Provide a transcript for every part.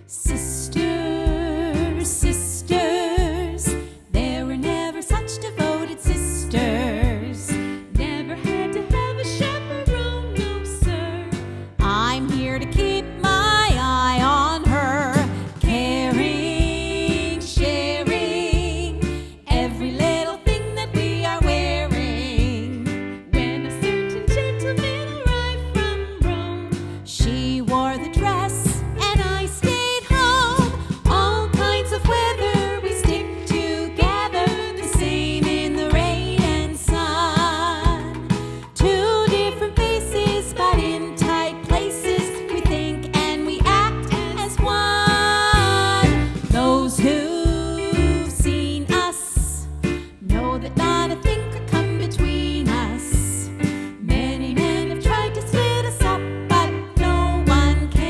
Sisters, sisters, there were never such devoted sisters. Never had to have a chaperone, no sir. I'm here to keep my eye on her, caring, sharing every little thing that we are wearing. When a certain gentleman arrived from Rome, she wore the dress and I stayed home. All kinds of weather, we stick together, the same in the rain and sun. Two different faces, but in tight places, we think and we act as one. Those who've seen us know that not a thing could come between us. Many men have tried to split us up, but no one can.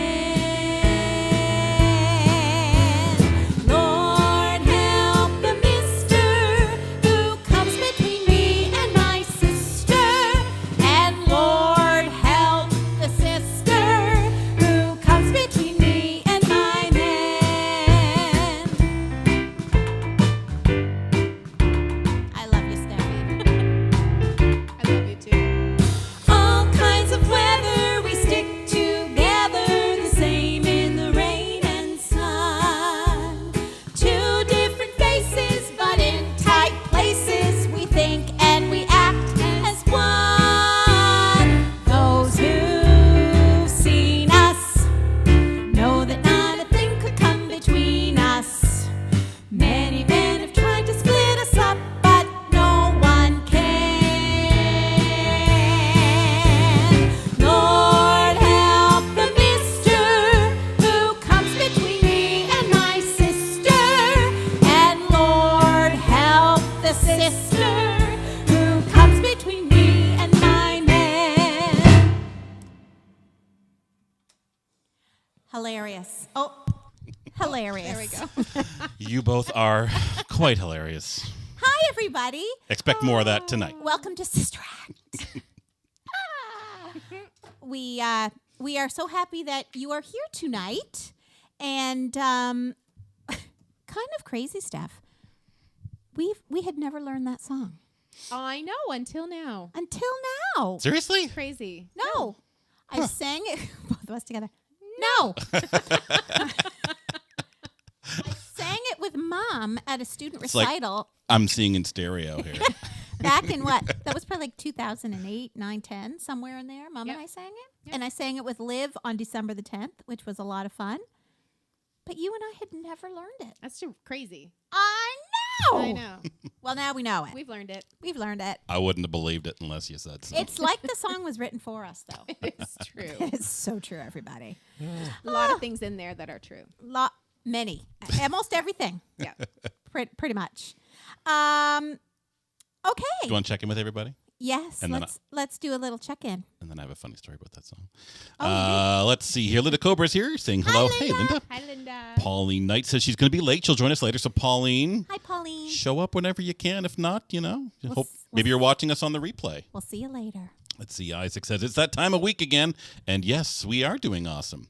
Lord, help the mister who comes between me and my sister. And Lord, help the sister who comes between me and my man. I love you, Steffi. I love you too. All kinds of weather, we stick together, the same in the rain and sun. Two different faces, but in tight places, we think and we act as one. Those who've seen us know that not a thing could come between us. Many men have tried to split us up, but no one can. Lord, help the mister who comes between me and my sister. And Lord, help the sister who comes between me and my man. Hilarious. Oh, hilarious. There we go. You both are quite hilarious. Hi, everybody. Expect more of that tonight. Welcome to Sister Act. We are so happy that you are here tonight, and kind of crazy, Steph. We had never learned that song I know until now. until now. Seriously? Crazy. No, I sang it both of us together. No, I sang it with Mom at a student It's like- recital. I'm seeing in stereo here. Back in what? That was probably like 2008, 9, 10, somewhere in there. Mom Yep. and I sang it. Yep. And I sang it with Liv on December the 10th, which was a lot of fun. But you and I had never learned it. That's too crazy. I know. I know. Well, now we know it. We've learned it. We've learned it. I wouldn't have believed it unless you said so. It's like the song was written for us, though. It's true. It's so true, everybody. A lot of things in there that are true. Many. Almost everything. Yeah. Pretty much. Do Okay. you want to check in with everybody? Yes. And then Let's do a little check-in. And then I have a funny story about that song. Oh, Let's see here. Linda Cobra's here saying hello. Hi, Hey, Linda. Linda. Hi, Linda. Pauline Knight says she's going to be late. She'll join us later. So, Pauline, Hi, Pauline. show up whenever you can. If not, We'll hope s- maybe you're watching us on the replay. We'll see you later. Let's see. Isaac says it's that time of week again. And yes, we are doing awesome.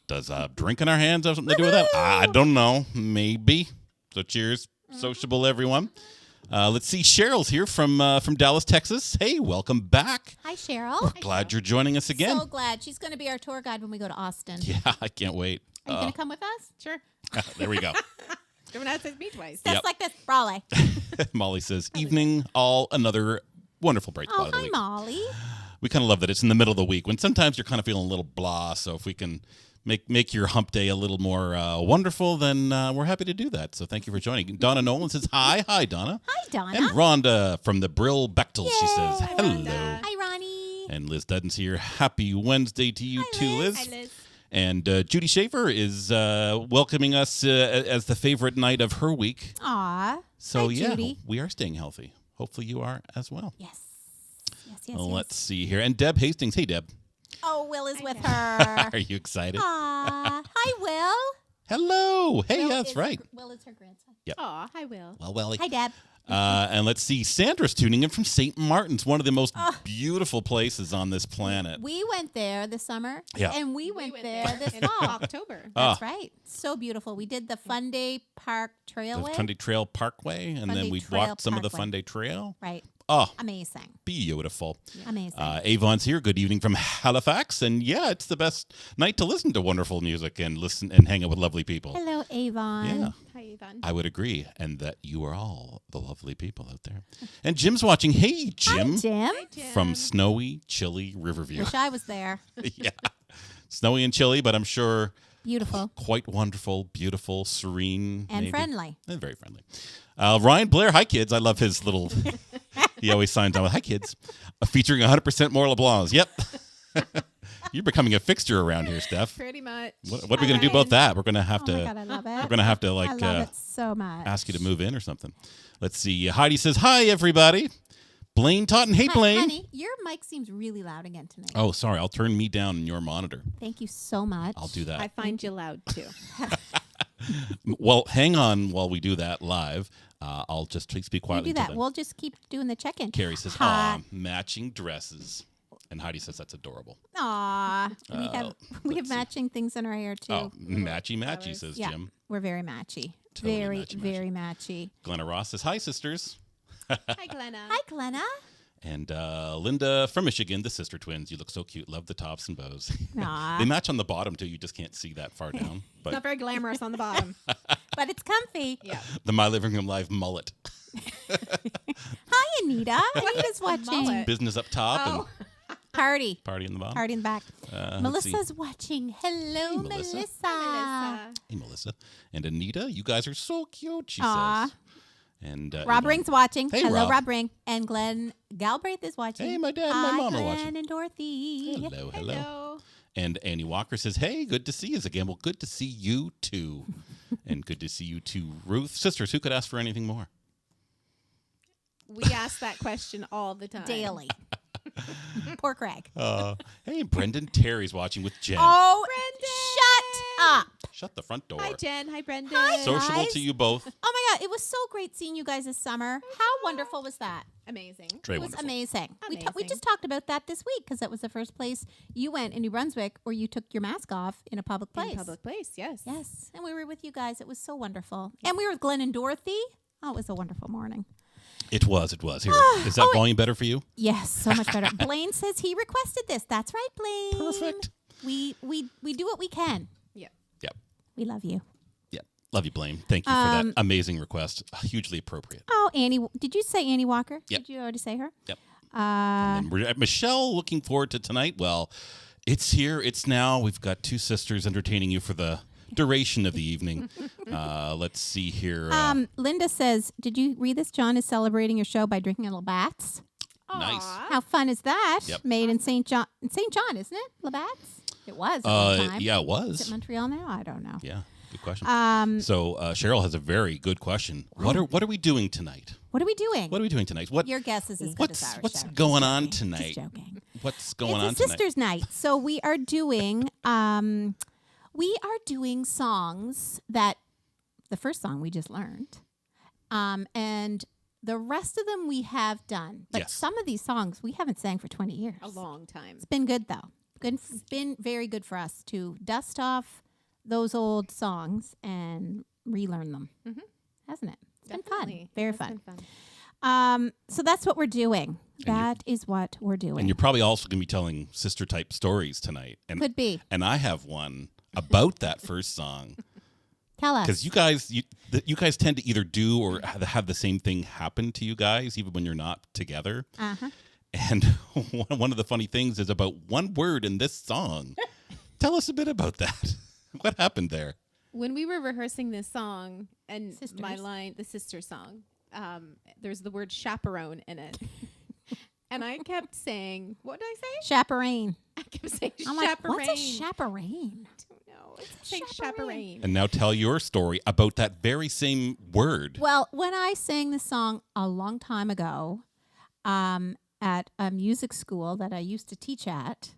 Does drink in our hands have something to do with that? I don't know. Maybe. So cheers. Sociable, everyone. Let's see. Cheryl's here from Dallas, Texas. Hey, welcome back. Hi, Cheryl. Glad you're joining us again. So glad. She's going to be our tour guide when we go to Austin. Yeah, I can't wait. Are you going to come with us? Sure. There we go. Don't have to me twice. Just Yep. like this. Broadway. Molly says, evening, all another wonderful bright spot Oh, of the hi, week. Molly. We kind of love that it's in the middle of the week when sometimes you're kind of feeling a little blah. So if we can make your hump day a little more wonderful, then we're happy to do that. So thank you for joining. Donna Nolan says, hi. Hi, Donna. Hi, Donna. And Rhonda from the Brill Bechtel, she says, Hi, hello. Rhonda. Hi, Ronnie. And Liz Dutton's here. Happy Wednesday to you Hi, too, Liz. Liz. Hi, Liz. And Judy Schaefer is welcoming us as the favorite night of her week. Aw. So, Hi, yeah, Judy. we are staying healthy. Hopefully you are as well. Yes. Yes. Let's see here. And Deb Hastings. Hey, Deb. Oh, Will is with her. Are you excited? Aw. Hi, Will. Hello. Hey, Will that's is right. Will is her grandson. Aw, hi, Will. Well, Hi, Deb. And let's see, Sandra's tuning in from St. Martin's, one of the most beautiful places on this planet. We went there this summer, Yeah. and we went there this in fall. October. That's right. So beautiful. We did the Fun Day Park The Trailway. Fun Day Trail Parkway, and Fun then Day we Trail walked some of the Parkway. Fun Day Trail. Right. Oh, Amazing. beautiful. Amazing. Avon's here. Good evening from Halifax. And yeah, it's the best night to listen to wonderful music and listen and hang out with lovely people. Hello, Avon. Yeah, Hi, Yvonne. I would agree. And that you are all the lovely people out there. And Jim's watching. Hey, Jim. Hi, Jim. From snowy, chilly Riverview. Wish I was there. Yeah. Snowy and chilly, but I'm sure Beautiful. quite wonderful, beautiful, serene. And maybe. friendly. And very friendly. Ryan Blair, hi kids. I love his little, he always signs on with, hi kids. Featuring 100% more LeBlancs. Yep. You're becoming a fixture around here, Steph. Pretty much. What are we going to do about that? We're going to have Oh to, my God, I love it. we're going to have to I like love it so much. ask you to move in or something. Let's see. Heidi says, hi everybody. Blaine Totten. Hey, Hi, Blaine. honey, your mic seems really loud again tonight. Oh, sorry. I'll turn me down in your monitor. Thank you so much. I'll do that. I find you loud too. Well, hang on while we do that live. I'll just speak You quietly. do that. till then. We'll just keep doing the check-in. Carrie says, Hi. "Aw, matching dresses," and Heidi says, "That's adorable." Aw, we have let's see. matching things in our hair too. Oh, matchy, flowers. says yeah, Jim. we're very matchy. Totally very, matchy-matchy. very matchy. Glenna Ross says, "Hi, sisters," Hi, Glenna. Hi, Glenna. and Linda from Michigan, the sister twins. You look so cute. Love the tops and bows. Aw. They match on the bottom too. You just can't see that far down. Not But very glamorous on the bottom. But it's comfy. Yeah. the My Living Room Live mullet, Hi, Anita. Anita's watching. mullet? business up top Oh, and Party. party in the bottom. Party in the back. Let's see. Melissa's watching. Hello, Hey, Melissa. Melissa. Melissa. Hey, Melissa and Anita, you guys are so cute. She Aw. says. And Rob Yvonne- Ring's watching. Hey, Hello, Rob. Rob Ring. And Glenn Galbraith is watching. Hey, my dad and Hi, my mom are Glenn watching. and Dorothy. Hello, hello. Hello. And Annie Walker says, "Hey, good to see you again." Well, good to see you too, and good to see you too, Ruth. Sisters, who could ask for anything more? We ask that question all the time. Daily. Poor Craig. Hey, Brendan Terry's watching with Jen. Oh, Brendan! shut up. Shut the front door. Hi, Jen. Hi, Brendan. Sociable guys. to you both. Oh my God, it was so great seeing you guys this summer. How wonderful was that? Amazing. Very It was wonderful. amazing. We Amazing. just talked about that this week because that was the first place you went in New Brunswick where you took your mask off in a public place. In public place, yes. Yes, and we were with you guys. It was so wonderful. And we were with Glenn and Dorothy. Oh, it was a wonderful morning. It was. Here, is that volume better for you? Yes, so much better. Blaine says he requested this. That's right, Blaine. Perfect. We do what we can. Yeah. Yep. We love you. Yep. Love you, Blaine. Thank you for that amazing request. Hugely appropriate. Oh, Annie, did you say Annie Walker? Yep. Did you already say her? Yep. And we're at Michelle. Looking forward to tonight. Well, it's here. It's now. We've got two sisters entertaining you for the duration of the evening. Let's see here. Linda says, did you read this? John is celebrating your show by drinking a Labatt's. Nice. Aw. How fun is that? Yep. Made in St. John, isn't it? Labatt's? It was at one time. Yeah, it Is was. it Montreal now? I don't know. Yeah, good question. So Cheryl has a very good question. What are we doing tonight? What are we doing? What are we doing tonight? What Your guess is as good as ours. what's Show. Just going on joking. tonight? Just joking. What's going on It's a tonight? sisters' night, so we are doing songs that the first song we just learned, and the rest of them we have done. But Yes. some of these songs we haven't sang for 20 years. A long time. It's been good though. It's been very good for us to dust off those old songs and relearn them, hasn't it? It's been Definitely. fun, very That's fun. been fun. So that's what we're doing. That is what we're doing. And you're probably also going to be telling sister type stories tonight. And Could be. And I have one about that first song Tell us. because you guys tend to either do or have the same thing happen to you guys even when you're not together. Uh-huh. And one of the funny things is about one word in this song. Tell us a bit about that. What happened there? When we were rehearsing this song and Sisters. my line, the sister song, there's the word chaperone in it. And I kept saying, what did I say? Chaperone. I kept saying I'm like, chaperone. what's a chaperone? I don't know. It's saying Chaperone. chaperone. And now tell your story about that very same word. Well, when I sang this song a long time ago at a music school that I used to teach at,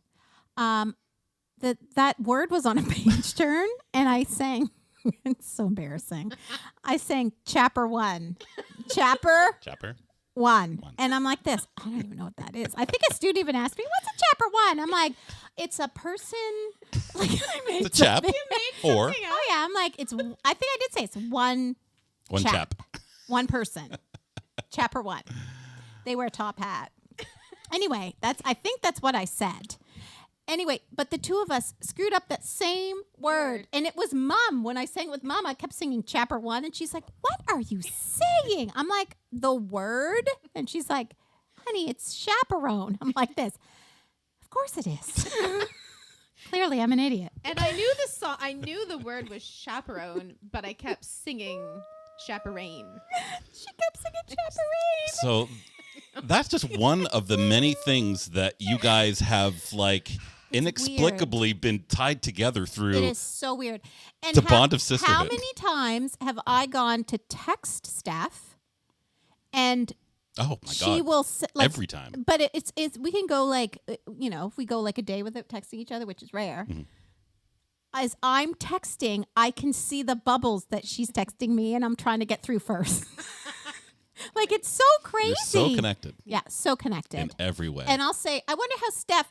that word was on a page turn, and I sang It's so embarrassing. I sang Chapter 1. Chapter Chopper. 1. One. And I'm like this. I don't even know what that is. I think a student even asked me, what's a Chapter 1? I'm like, it's a person. Like, I made It's a chap. something. Or Oh, yeah. I'm like, I think I did say it's one chap. one person. Chapter 1. They wear a top hat. Anyway, I think that's what I said. Anyway, but the two of us screwed up that same word. And it was Mom. When I sang with Mom, I kept singing Chapter 1. And she's like, what are you saying? I'm like, the word? And she's like, honey, it's chaperone. I'm like this. Of course it is. Clearly, I'm an idiot. And I knew the song. I knew the word was chaperone, but I kept singing chaperone. She kept singing chaperone. So that's just one of the many things that you guys have like inexplicably been tied together through. It is so weird. And The bond of sisterhood. How many times have I gone to text Steph and Oh my she God. will like, Every time. But it's we can go like if we go like a day without texting each other, which is rare. Mm-hmm. As I'm texting, I can see the bubbles that she's texting me, and I'm trying to get through first. Like it's so crazy. You're so connected Yeah, so connected. in every way. And I'll say, I wonder how Steph.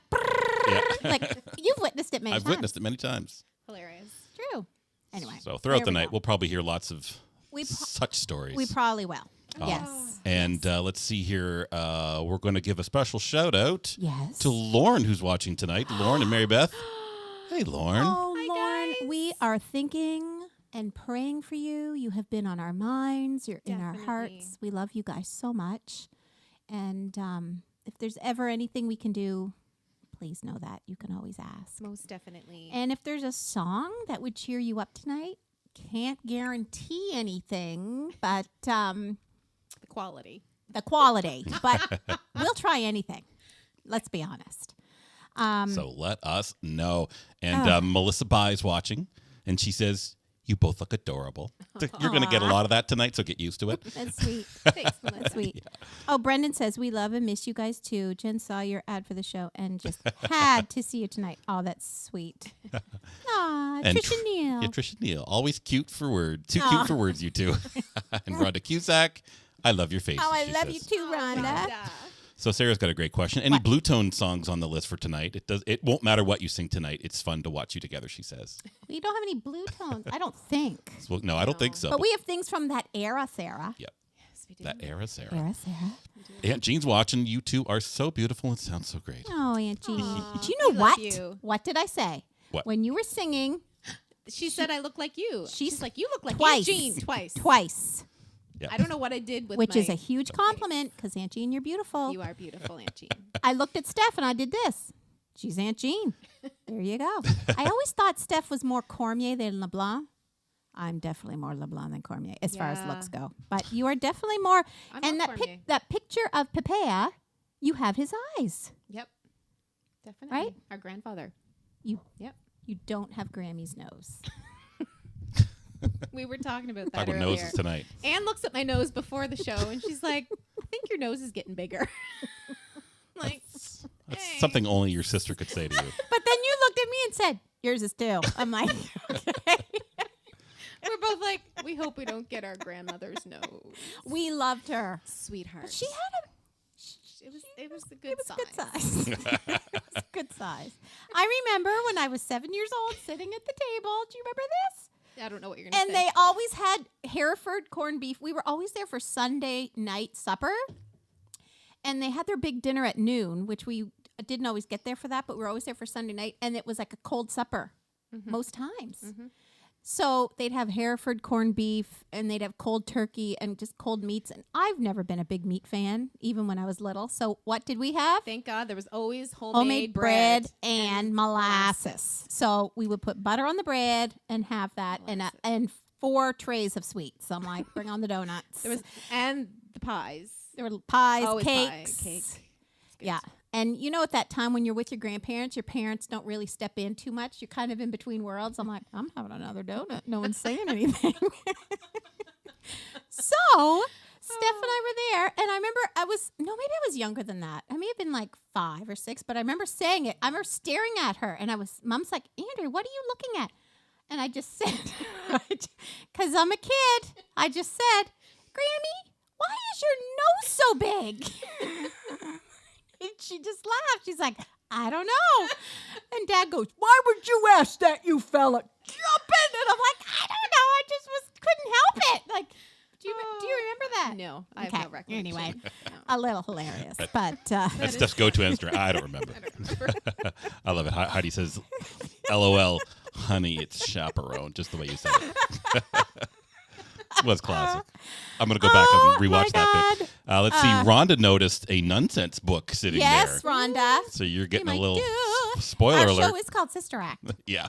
Yeah. Like you've witnessed it many I've times. witnessed it many times. Hilarious. True. Anyway. So throughout there the we night, go. we'll probably hear lots of We pro- such stories. We probably will. Yes. And let's see here. We're going to give a special shout out Yes. to Lauren, who's watching tonight. Lauren and Mary Beth. Hey, Lauren. Oh, Hi, Lauren, guys. we are thinking and praying for you. You have been on our minds. You're in our Definitely. hearts. We love you guys so much. And if there's ever anything we can do, please know that. You can always ask. Most definitely. And if there's a song that would cheer you up tonight, can't guarantee anything, but the quality. the quality. But we'll try anything. Let's be honest. So let us know. And Melissa Bai is watching, and she says, you both look adorable. You're going to get a lot of that tonight, so get used to it. That's sweet. Thanks, Melissa. That's sweet. Oh, Brendan says, we love and miss you guys too. Jen saw your ad for the show and just had to see you tonight. Oh, that's sweet. Aw, And Trisha Neal. Yeah, Trisha Neal. Always cute for words. Too cute for words, you two. And Rhonda Cusack, I love your face. Oh, I she love says. you too, Rhonda. So Sarah's got a great question. Any Blue Tone songs on the list for tonight? It won't matter what you sing tonight. It's fun to watch you together, she says. We don't have any blue tones, I don't think. Well, no, I don't think so. But we have things from that era, Sarah. Yep. Yes, we do. That era, Sarah. Era, Sarah. Aunt Jean's watching. You two are so beautiful. It sounds so great. Oh, Aunt Jean. Aw, Do you know we love what? you. What did I say? What? When you were singing She said I look like you. She's She's like, you look like twice. Aunt Jean twice. twice, Yeah. I don't know what I did with which is my a huge compliment because Aunt Jean, you're beautiful. You are beautiful, Aunt Jean. I looked at Steph and I did this. She's Aunt Jean. There you go. I always thought Steph was more Cormier than LeBlanc. I'm definitely more LeBlanc than Cormier as far as Yeah. looks go. But you are definitely more. I'm and more that Cormier. that picture of Pepea, you have his eyes. Yep. Definitely. Right? Our grandfather. You Yep. you don't have Grammy's nose. We were talking about Talk that about earlier. noses tonight. Anne looks at my nose before the show and she's like, I think your nose is getting bigger. Like, That's hey. something only your sister could say to you. But then you looked at me and said, "Yours is too." I'm like, okay. We're both like, we hope we don't get our grandmother's nose. We loved her. Sweetheart. She had It was a good it was size. good size. It was good size. I remember when I was 7 years old, sitting at the table. Do you remember this? I don't know what you're going to And say. they always had Hereford corned beef. We were always there for Sunday night supper. And they had their big dinner at noon, which we didn't always get there for that, but we were always there for Sunday night. And it was like a cold supper most times. So they'd have Hereford corned beef and they'd have cold turkey and just cold meats. And I've never been a big meat fan, even when I was little. So what did we have? Thank God there was always Homemade bread and molasses. So we would put butter on the bread and have that, and 4 trays of sweets. I'm like, bring on the donuts. There was and the pies. There were pies, Always cakes. pie, cake. It's good. Yeah. And you know, at that time when you're with your grandparents, your parents don't really step in too much. You're kind of in between worlds. I'm like, I'm having another donut. No one's saying anything. So Steph and I were there, and I remember maybe I was younger than that. I may have been like 5 or 6, but I remember saying it. I remember staring at her, and Mom's like, Andrew, what are you looking at? And I just said, because I'm a kid, I just said, Grammy, why is your nose so big? And she just laughed. She's like, I don't know. And Dad goes, why would you ask that, you fella? Jump in. And I'm like, I don't know. I just couldn't help it. Like, do you remember that? No, I have no recollection. Anyway, No. a little hilarious, but That's Steph's go-to answer. I don't remember. I love it. Heidi says, LOL, honey, it's chaperone, just the way you said it. It was classic. I'm going to go back and rewatch that bit. Let's see. Rhonda noticed a nonsense book sitting yes, there. Rhonda. So you're getting a might little do. spoiler Our alert. show is called Sister Act. Yeah.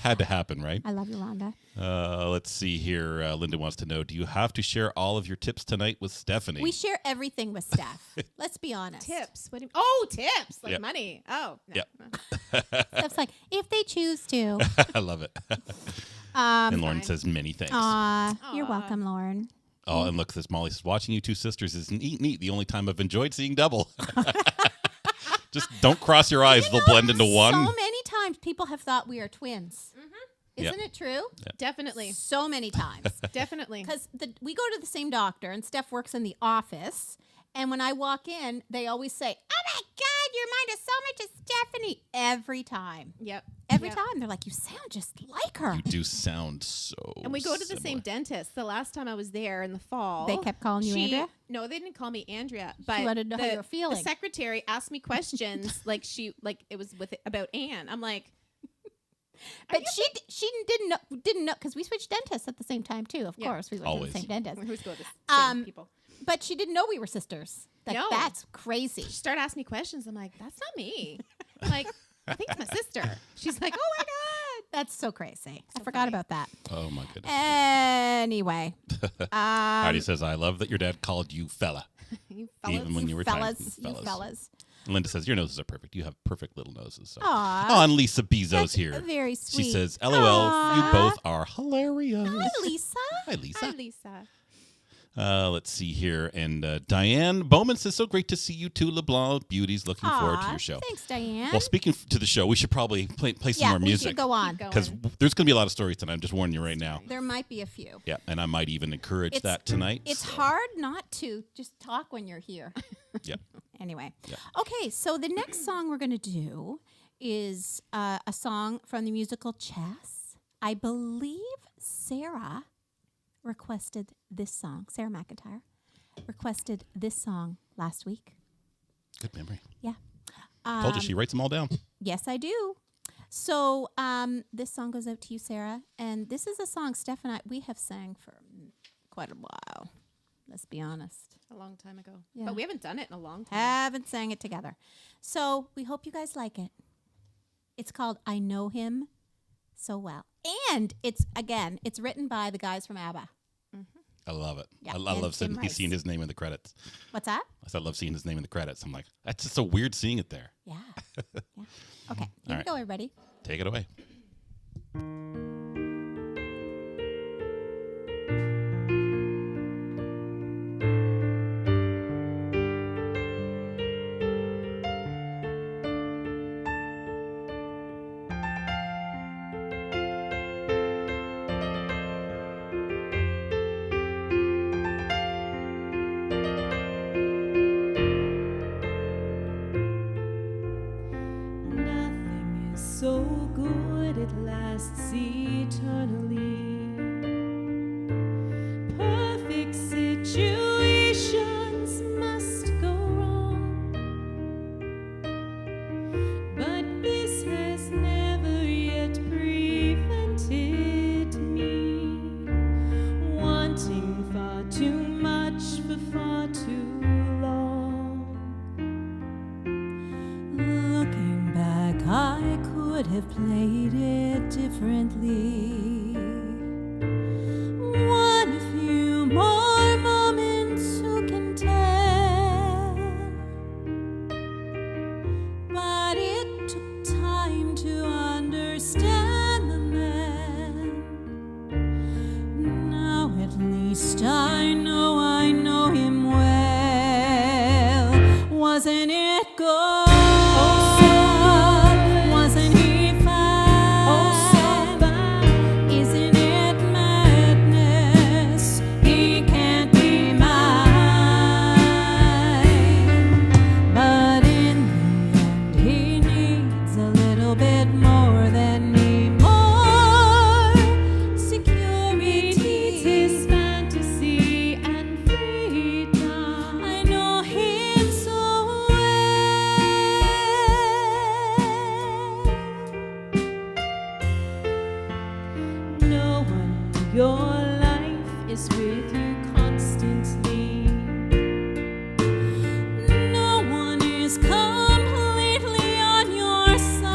Had to happen, right? I love you, Rhonda. Let's see here. Linda wants to know, do you have to share all of your tips tonight with Stephanie? We share everything with Steph. Let's be honest. Tips. What do you, tips. Like Yep. money. Oh. No. Yep. Steph's like, if they choose to. I love it. And Lauren Fine. says many thanks. You're welcome, Lauren. Oh, and look, this Molly says, watching you two sisters is neat. The only time I've enjoyed seeing double. Just don't cross your eyes. They'll blend into one. So many times people have thought we are twins. Yep. Isn't it true? Definitely. So many times. Definitely. Because we go to the same doctor, and Steph works in the office. And when I walk in, they always say, oh, my God, your mind is so much as Stephanie. Every time. Yep. Every Yep. time. They're like, you sound just like her. You do sound so And we go to the same similar. dentist. The last time I was there in the fall, They kept calling you Andrea? No, they didn't call me Andrea. But wanted to know how you were feeling. The secretary asked me questions like it was about Anne. I'm like, But she didn't know because we switched dentists at the same time too. Of Yeah. course, we went to Always. the same dentist. who's going to the same people? But she didn't know we were sisters. Like, No. that's crazy. She started asking me questions. I'm like, that's not me. I'm like, I think it's my sister. She's like, oh my God. That's so crazy. I So forgot funny. about that. Oh, my goodness. Anyway, Heidi says, I love that your dad called you fella. You Even when you were tiny. you fellas. And Linda says, your noses are perfect. You have perfect little noses. So. Aw. Oh, and Lisa Bezos That's here. very sweet. She says, LOL, Aw. you both are hilarious. Hi, Lisa. Hi, Lisa. Hi, Lisa. Let's see here. And Diane Bowman says, so great to see you two LeBlanc beauties. Looking forward to Aw, your show. Thanks, Diane. Well, speaking to the show, we should probably play some more we music. should go on. Keep going. Because there's going to be a lot of stories tonight. I'm just warning you right now. There might be a few. Yeah, and I might even encourage that tonight. It's so. hard not to just talk when you're here. Yep. Anyway. Yeah. Okay, so the next song we're going to do is a song from the musical Chess. I believe Sarah requested this song. Sarah McIntyre requested this song last week. Good memory. Yeah. Told you she writes them all down. Yes, I do. So this song goes out to you, Sarah. And this is a song Steph and we have sang for quite a while. Let's be honest. A long time ago. Yeah. But we haven't done it in a long time. Haven't sang it together. So we hope you guys like it. It's called I Know Him So Well. And it's written by the guys from ABBA. I love it. Yeah, I and love Tim Rice. seeing his name in the credits. What's that? I said I love seeing his name in the credits. I'm like, that's just so weird seeing it there. Yeah. Yeah. Okay. Here we right. go, everybody. Take it away. Nothing is so good it lasts eternally. Perfect situations must go wrong, but this has never yet prevented me wanting far too much for far too long. Looking back, I could have played it differently. One few more moments, who can tell? But it took time to understand the man. Now at least I know him well. Wasn't it good? Wasn't he fine? Your life is with you constantly. No one is completely on your side,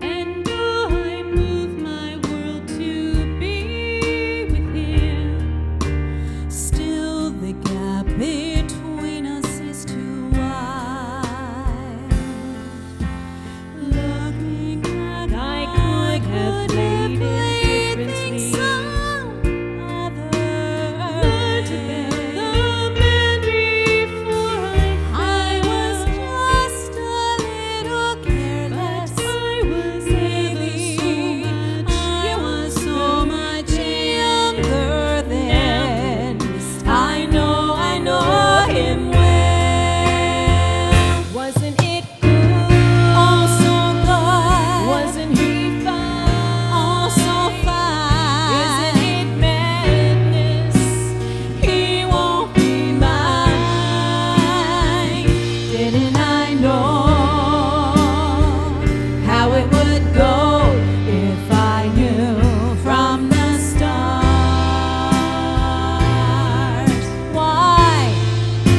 and I move my world to be with him. Still, the gap between us is too wide. Looking back, I could have played it differently. Learned to bear the man before I was just a little careless. But I was so much younger then. I know him well. Wasn't it good? Oh, so good. Wasn't he fine? Oh, so fine. Isn't it madness? He won't be mine. Didn't I know how it would go if I knew from the start? Why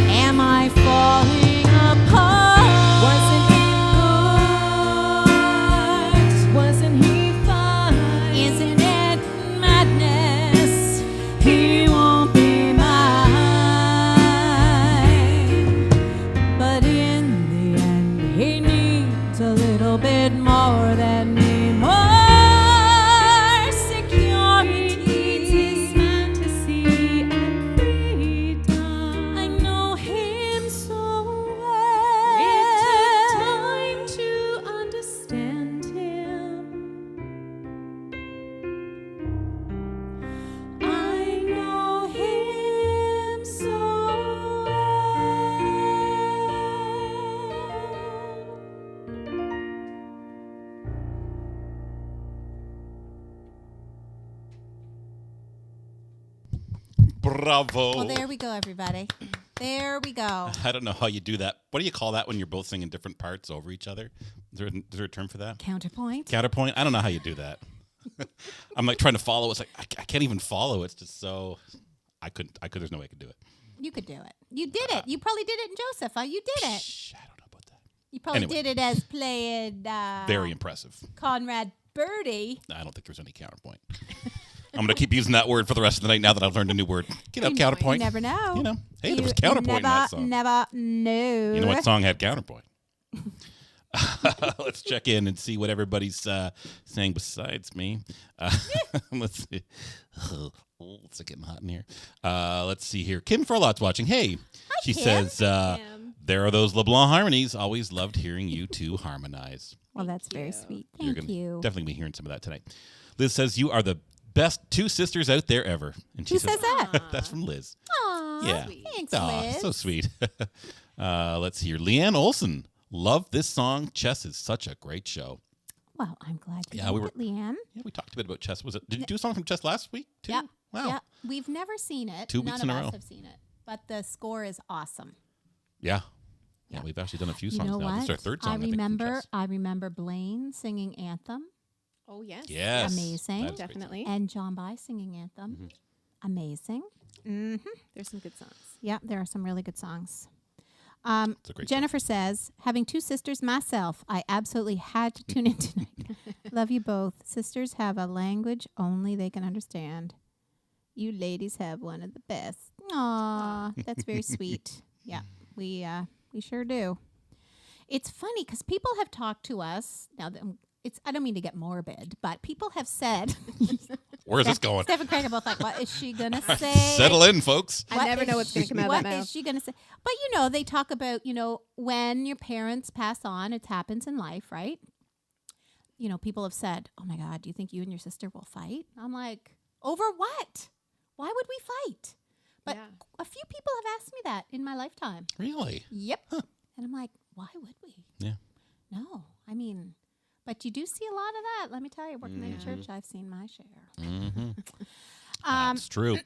am I falling apart? Wasn't it good? Wasn't he fine? Isn't it madness? He won't be mine. But in the end, he needs a little bit more than me. More security. He needs his fantasy and freedom. I know him so well. It took time to understand him. I know him so Bravo. Well, there we go, everybody. There we go. I don't know how you do that. What do you call that when you're both singing different parts over each other? Is there a term for that? Counterpoint. Counterpoint? I don't know how you do that. I'm like trying to follow. It's like I can't even follow. It's just so I couldn't. There's no way I could do it. You could do it. You did it. You probably did it in Joseph. You did it. Shh, I don't know about that. You probably Anyway. did it as playing Very impressive. Conrad Birdie. I don't think there's any counterpoint. I'm going to keep using that word for the rest of the night now that I've learned a new word. Counterpoint. You never know. You know. Hey, there was counterpoint in that song. Never know. You know what song had counterpoint? Let's check in and see what everybody's saying besides me. Let's see. It's getting hot in here. Let's see here. Kim Furlot's watching. Hey, she Kim. says, there are those LeBlanc harmonies. Always loved hearing you two harmonize. Well, that's very sweet. You're Thank gonna you. definitely be hearing some of that tonight. Liz says, you are the best two sisters out there ever. And she Who says that? That's from Liz. Aw, Yeah. thanks, Aw, Liz. so sweet. Let's see here. Leanne Olson. Love this song. Chess is such a great show. Well, I'm glad you Yeah, we liked it, Leanne. Yeah, we talked a bit about chess. Did you do a song from chess last week too? Yeah. Wow. Yeah. We've never seen it. 2 weeks None in a of row. us have seen it. But the score is awesome. Yeah. Yeah, we've actually done a few You songs know now. what? This is our third song. I think, from remember chess. I remember Blaine singing Anthem Oh, yes. Yes. Amazing. That is a great Definitely. and John By singing Anthem. Amazing. There's some good songs. Yeah, there are some really good songs. It's a great song. Jennifer says, having two sisters myself, I absolutely had to tune in tonight. Love you both. Sisters have a language only they can understand. You ladies have one of the best. Aw, that's very sweet. Yeah, we sure do. It's funny because people have talked to us. Now, I don't mean to get morbid, but people have said. Where's this going? Steph and Craig are both like, what is she going to say? Settle in, folks. I never know what's going to come out of that What mouth. is she going to say? But, they talk about, when your parents pass on, it happens in life, right? People have said, oh, my God, do you think you and your sister will fight? I'm like, over what? Why would we fight? But Yeah. a few people have asked me that in my lifetime. Really? Yep. And I'm like, why would we? Yeah. No. I mean, but you do see a lot of that. Let me tell you, working in a church, I've seen my share. Mm-hmm. That's true.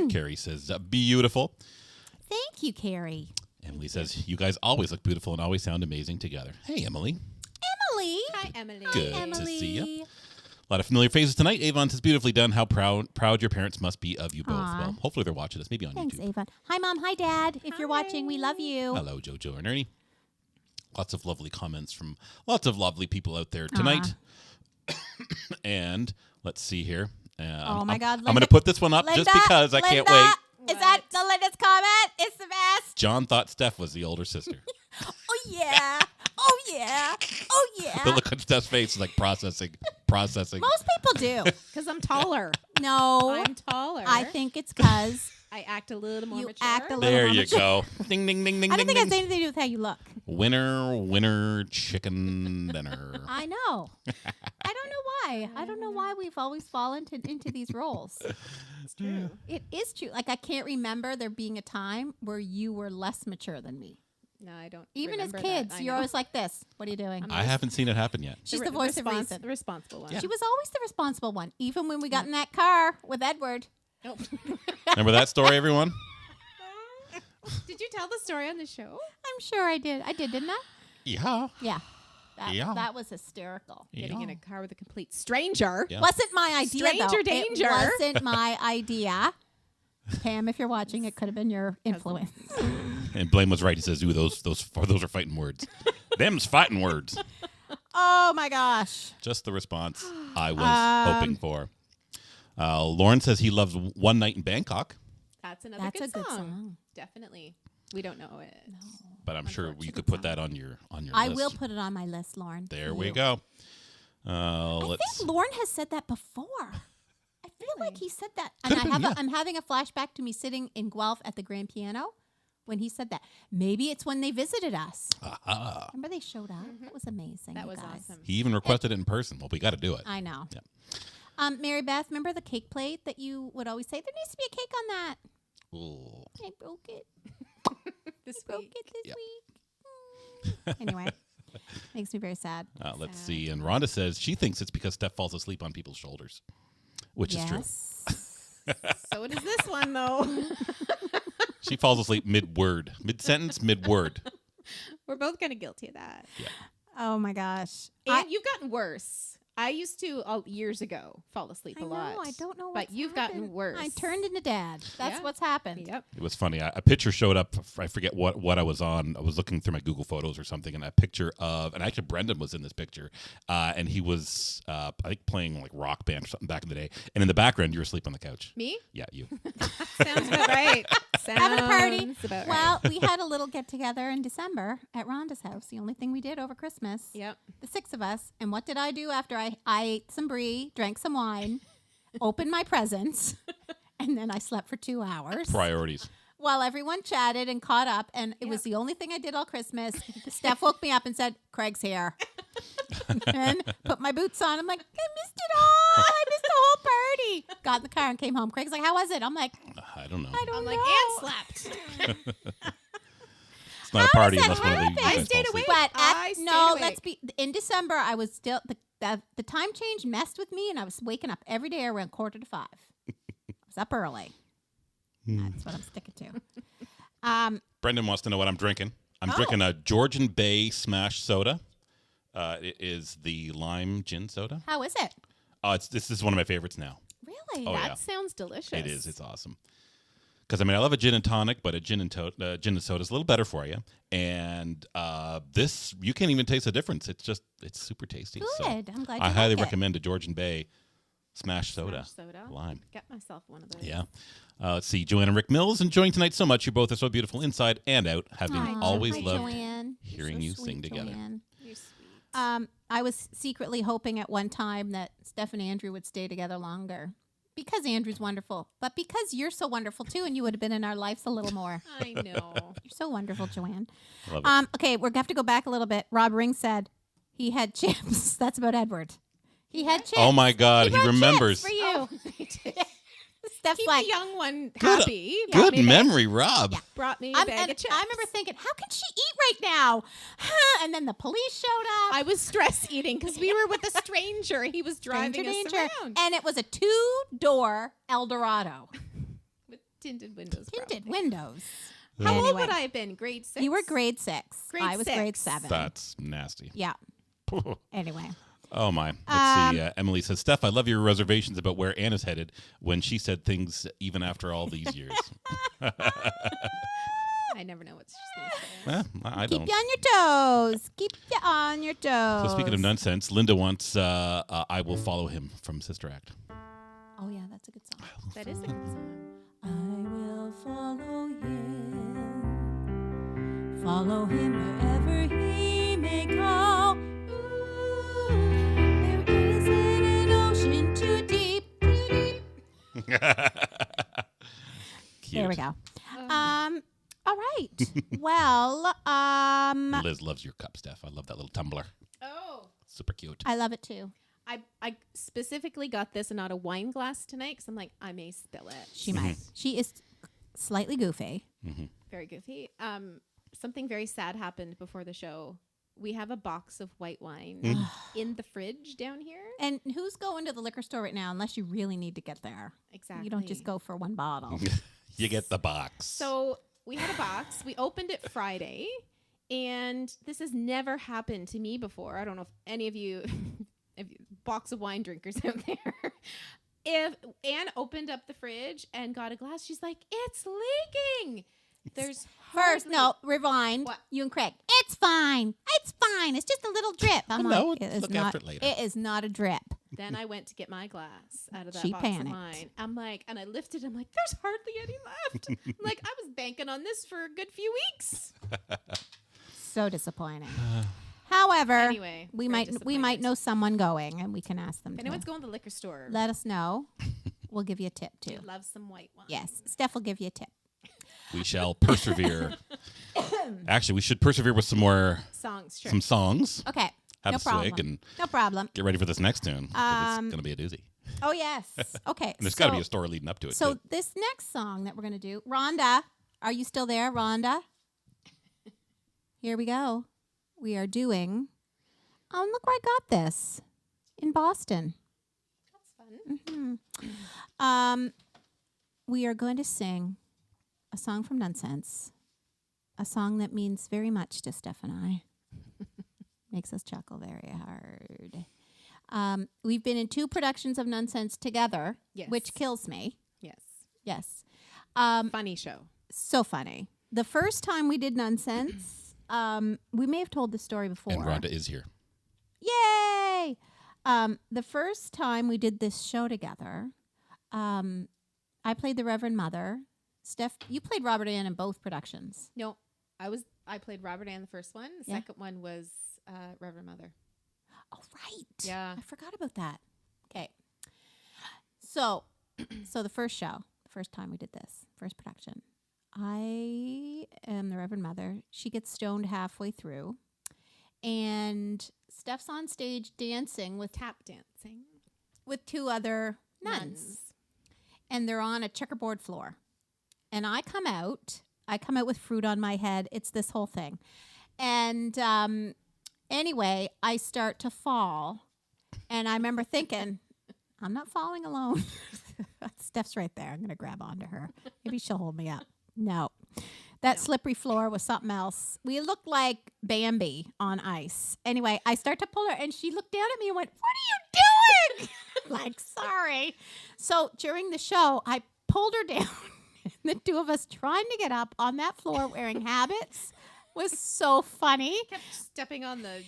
Carrie says, beautiful. Thank you, Carrie. Emily says, you guys always look beautiful and always sound amazing together. Hey, Emily. Emily. Hi, Emily. Good to Emily. see you. A lot of familiar faces tonight. Avon says, beautifully done. How proud your parents must be of you both. Aw. Well, hopefully they're watching us, maybe on Thanks, YouTube. Avon. Hi, Mom. Hi, Dad. If you're watching, we love you. Hello, Jojo and Ernie. Lots of lovely comments from lots of lovely people out there tonight. And let's see here. Oh, my God. I'm going Linda- to put this one up just Linda, because I can't Linda, wait. Is that the latest comment? It's the best. John thought Steph was the older sister. Oh, yeah. Oh, yeah. Oh, yeah. The look on Steph's face is like processing. Most people do. Because I'm taller. No. I'm taller. I think it's because I act a little more you mature. act a little There more you mature. go. Ding, ding, ding, ding, I don't ding, think it has ding. anything to do with how you look. Winner, chicken dinner. I know. I don't know why. I don't know why we've always fallen into these roles. It's true. It is true. Like, I can't remember there being a time where you were less mature than me. No, I don't. Even as remember kids, that. I you're know. always like this. What are you doing? I haven't seen it happen yet. She's the voice of reason. The responsible one. Yeah. She was always the responsible one, even when we got in that car with Edward. Nope. Remember that story, everyone? Did you tell the story on the show? I'm sure I did. I did, didn't I? Yeah. Yeah. Yeah. That was hysterical. Getting in a car with a complete stranger. Yeah. Wasn't my idea, Stranger though. danger. It wasn't my idea. Pam, if you're watching, it could have been your influence. And Blaine was right. He says, "Ooh, those are fighting words. Them's fighting words." Oh, my gosh. Just the response I was hoping for. Lauren says he loves One Night in Bangkok, That's another That's good a good song. song. Definitely. We don't know it. No. but I'm sure you could put that on your I list. will put it on my list, Lauren. There for we you. go. I Let's. think Lauren has said that before. I feel like he said that. And Could've been, yeah. I'm having a flashback to me sitting in Guelph at the Grand Piano when he said that. Maybe it's when they visited us. Aha. Remember they showed up? It was amazing. That you was guys. awesome. He even requested it in person. Well, we got to do it. I know. Yeah. Mary Beth, remember the cake plate that you would always say, there needs to be a cake on that? Ooh. I broke it. This Broke week. it this Yep. week. Anyway, makes me very sad. Let's Sad. see. And Rhonda says she thinks it's because Steph falls asleep on people's shoulders, which is true. Yes. So does this one, though. She falls asleep mid-word, mid-sentence, mid-word. We're both kind of guilty of that. Oh my gosh. And you've gotten worse. I used to, years ago, fall asleep I a lot. know. I don't know. But what's you've happened. gotten worse. I turned into dad. That's Yeah. what's happened. Yep. It was funny. A picture showed up. I forget what I was on. I was looking through my Google Photos or something, and a picture of, and actually Brendan was in this picture, and he was, I think, playing like rock band or something back in the day. And in the background, you were asleep on the couch. Me? Yeah, you. Sounds about right. Having a party. Sounds about Well, we had a little get together in December at Rhonda's house. The only thing we did over Christmas. Yep. The 6 of us. And what did I do after I ate some brie, drank some wine, opened my presents, and then I slept for 2 hours Priorities. while everyone chatted and caught up. And it was the only thing I did all Christmas. Steph woke me up and said, Craig's here. And put my boots on. I'm like, I missed it all. I missed the whole party. Got in the car and came home. Craig's like, how was it? I'm like, I don't know. I don't I'm know. like, and slept. It's not a party does that unless one of happen? you I guys stayed fall asleep. awake. But I stayed no, awake. let's be in December. I was still the time change messed with me, and I was waking up every day around 4:45. I was up early. That's what I'm sticking to. Brendan wants to know what I'm drinking. I'm Oh. drinking a Georgian Bay Smash Soda. It is the lime gin soda. How is it? This is one of my favorites now. Really? Oh, That yeah. sounds delicious. It is. It's awesome. Because I mean, I love a gin and tonic, but a gin and soda is a little better for you. And this, you can't even taste the difference. It's super tasty. So Good. I'm glad. I you highly like it. recommend a Georgian Bay Smash Soda. Smash soda. Lime. Get myself one of those. Yeah. Let's see. Joanne and Rick Mills enjoying tonight so much. You both are so beautiful inside and out. Having Aw, always hi, loved Joanne. You're hearing so you sweet, sing together. Joanne. You're sweet. I was secretly hoping at one time that Steph and Andrew would stay together longer. Because Andrew's wonderful, but because you're so wonderful too, and you would have been in our lives a little more. I know. You're so wonderful, Joanne. Love it. Okay, we're gonna have to go back a little bit. Rob Ring said he had chips. That's about Edward. He had chips. Oh my God, he brought chips remembers. for you. Oh, I did. Steph's Keep like, the young one Good- happy. Good memory, Rob. Brought me a bag of chips. I remember thinking, how can she eat right now? And then the police showed up. I was stress eating because we were with a stranger. He was driving Stranger us danger. around And it was a 2-door Eldorado. with tinted windows. Tinted probably. windows. How old Anyway. would I have been? Grade 6? You were grade 6. Grade I was grade 6. 7. That's nasty. Yeah. Anyway. Oh, my. Let's see. Emily says, Steph, I love your reservations about where Anna's headed when she said things even after all these years. I never know what she's going to say. I Keep don't. you on your toes. Keep you on your toes. So speaking of nonsense, Linda wants I Will Follow Him from Sister Act. Oh, yeah, that's a good song. That is a good song. I will follow him wherever he may go. Ooh, there isn't an ocean too deep, too deep. Cute. There we go. All right. Well, Liz loves your cup, Steph. I love that little tumbler. Oh. Super cute. I love it too. I specifically got this and not a wine glass tonight because I'm like, I may spill it. She might. She is slightly goofy. Very goofy. Something very sad happened before the show. We have a box of white wine in the fridge down here. And who's going to the liquor store right now unless you really need to get there? Exactly. You don't just go for one bottle. You get the box. So we had a box. We opened it Friday, and this has never happened to me before. I don't know if any of you, box of wine drinkers out there. If Anne opened up the fridge and got a glass, she's like, "It's leaking." There's First, hardly- no, rewind. What? You and Craig. It's fine. It's fine. It's just a little drip. I'm No, like, it is look not. after it later. It is not a drip. Then I went to get my glass out of that She box panicked. of wine. I'm like, and I lifted. I'm like, there's hardly any left. I'm like, I was banking on this for a good few weeks. So disappointing. However, Anyway, we very might disappointed. know someone going, and we can ask them. If to anyone's going to the liquor store, let us know. We'll give you a tip too. love some white wine. Yes, Steph will give you a tip. We shall persevere. Actually, we should persevere with some more Songs, sure. some songs. Okay, Have no a swig problem. and No problem. get ready for this next tune. 'Cause it's going to be a doozy. Oh yes. Okay. And there's got to be a story leading up to it. So too. this next song that we're going to do, Rhonda, are you still there, Rhonda? Here we go. We are doing, oh, look where I got this, in Boston. That's fun. We are going to sing a song from Nonsense, a song that means very much to Steph and I. Makes us chuckle very hard. We've been in 2 productions of Nonsense together, Yes. which kills me. Yes. Yes. Funny show. So funny. The first time we did Nonsense, we may have told the story before. And Rhonda is here. Yay! The first time we did this show together, I played the Reverend Mother. Steph, you played Robert Ann in both productions. No, I played Robert Ann the first one. The Yeah. second one was Reverend Mother. Oh, right. Yeah. I forgot about that. Okay. So the first show, the first time we did this, first production, I am the Reverend Mother. She gets stoned halfway through. And Steph's on stage dancing with Tap dancing. 2 other nuns. And they're on a checkerboard floor. And I come out with fruit on my head. It's this whole thing. And anyway, I start to fall. And I remember thinking, I'm not falling alone. Steph's right there. I'm going to grab onto her. Maybe she'll hold me up. No. That slippery floor was something else. We looked like Bambi on ice. Anyway, I start to pull her, and she looked down at me and went, "What are you doing?" Like, sorry. So during the show, I pulled her down. The 2 of us trying to get up on that floor wearing habits was so funny. Kept stepping on the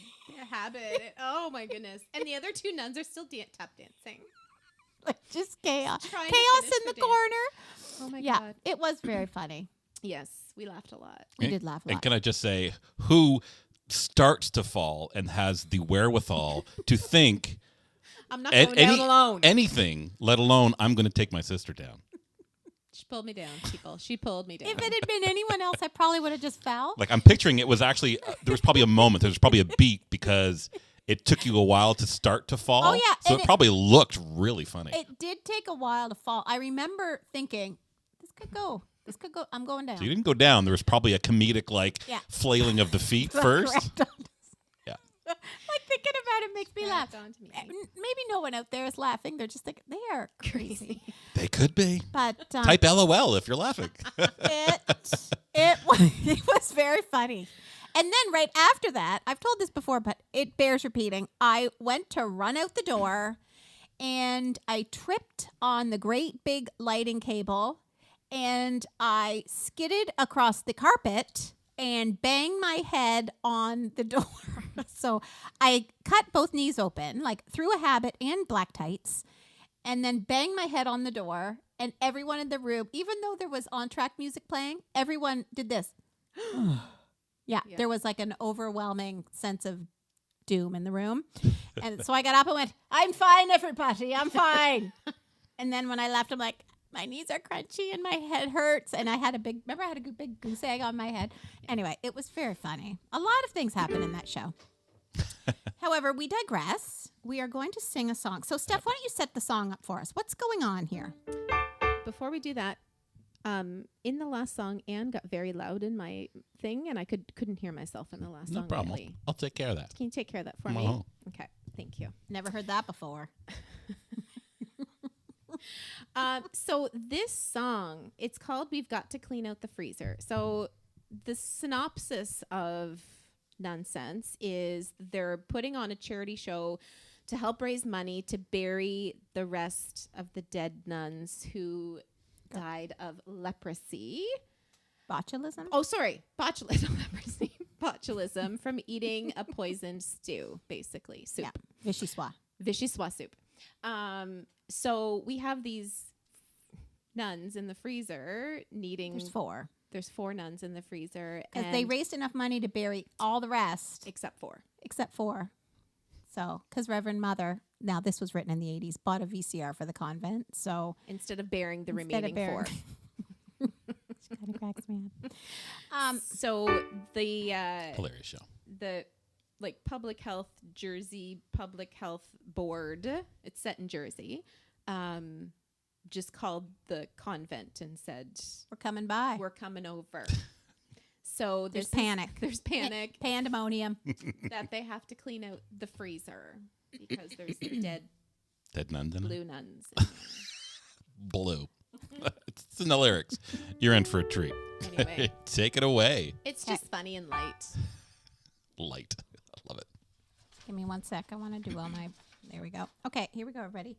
habit. Oh my goodness! And the other 2 nuns are still tap dancing. Like, just chaos. Trying to Chaos finish in the the dance. corner. Oh my Yeah, god! it was very funny. Yes, we laughed a lot. We did laugh a And lot. can I just say, who starts to fall and has the wherewithal to think I'm not going down alone. anything, let alone I'm going to take my sister down? She pulled me down, people. She pulled me down. If it had been anyone else, I probably would have just fell. Like, I'm picturing it was actually, there was probably a moment, there was probably a beat because it took you a while to start to fall. Oh, yeah, So and it probably looked really funny. It did take a while to fall. I remember thinking, this could go. I'm going down. So you didn't go down. There was probably a comedic, Yeah. flailing of the feet first. Correct. Yeah. Like, thinking about it makes me laugh. Grabbed onto me. Maybe no one out there is laughing. They're just thinking, they are crazy. They could be. But Type LOL if you're laughing. it was very funny. And then right after that, I've told this before, but it bears repeating. I went to run out the door and I tripped on the great big lighting cable and I skidded across the carpet and banged my head on the door. So I cut both knees open, like through a habit and black tights, and then banged my head on the door. And everyone in the room, even though there was on-track music playing, everyone did this. Yeah, there was like an overwhelming sense of doom in the room. And so I got up and went, I'm fine, everybody. I'm fine. And then when I left, I'm like, my knees are crunchy and my head hurts. And I had a big goose egg on my head. Anyway, it was very funny. A lot of things happen in that show. However, we digress. We are going to sing a song. So, Steph, why don't you set the song up for us? What's going on here? Before we do that, in the last song, Anne got very loud in my thing, and I couldn't hear myself in the last song. No problem. Really. I'll take care of that. Can you take care of that for me? Uh-huh. Okay, thank you. Never heard that before. So this song, it's called "We've Got to Clean Out the Freezer." So the synopsis of Nonsense is they're putting on a charity show to help raise money to bury the rest of the dead nuns who died of leprosy. Botulism? Oh, sorry. Botulism. Leprosy. Botulism from eating a poisoned stew, basically. Soup. Yeah. Vichyssoise. Vichyssoise soup. So we have these nuns in the freezer needing... There's 4. There's 4 nuns in the freezer. Because they raised enough money to bury all the rest. Except 4. Except 4. So, because Reverend Mother, now this was written in the 80s, bought a VCR for the convent. So instead of burying the remaining 4. Which kind of cracks me up. So the... Hilarious show. The public health Jersey Public Health Board, it's set in Jersey, just called the convent and said, We're coming by. we're coming over. So There's panic. There's panic Pandemonium. that they have to clean out the freezer because there's dead nuns in it. blue nuns in Blue. It's in the lyrics. You're in for a treat. there. Anyway, Take it away. it's just funny and light. Light. I love it. Give me 1 sec. I want to do all my... There we go. Okay, here we go. Ready?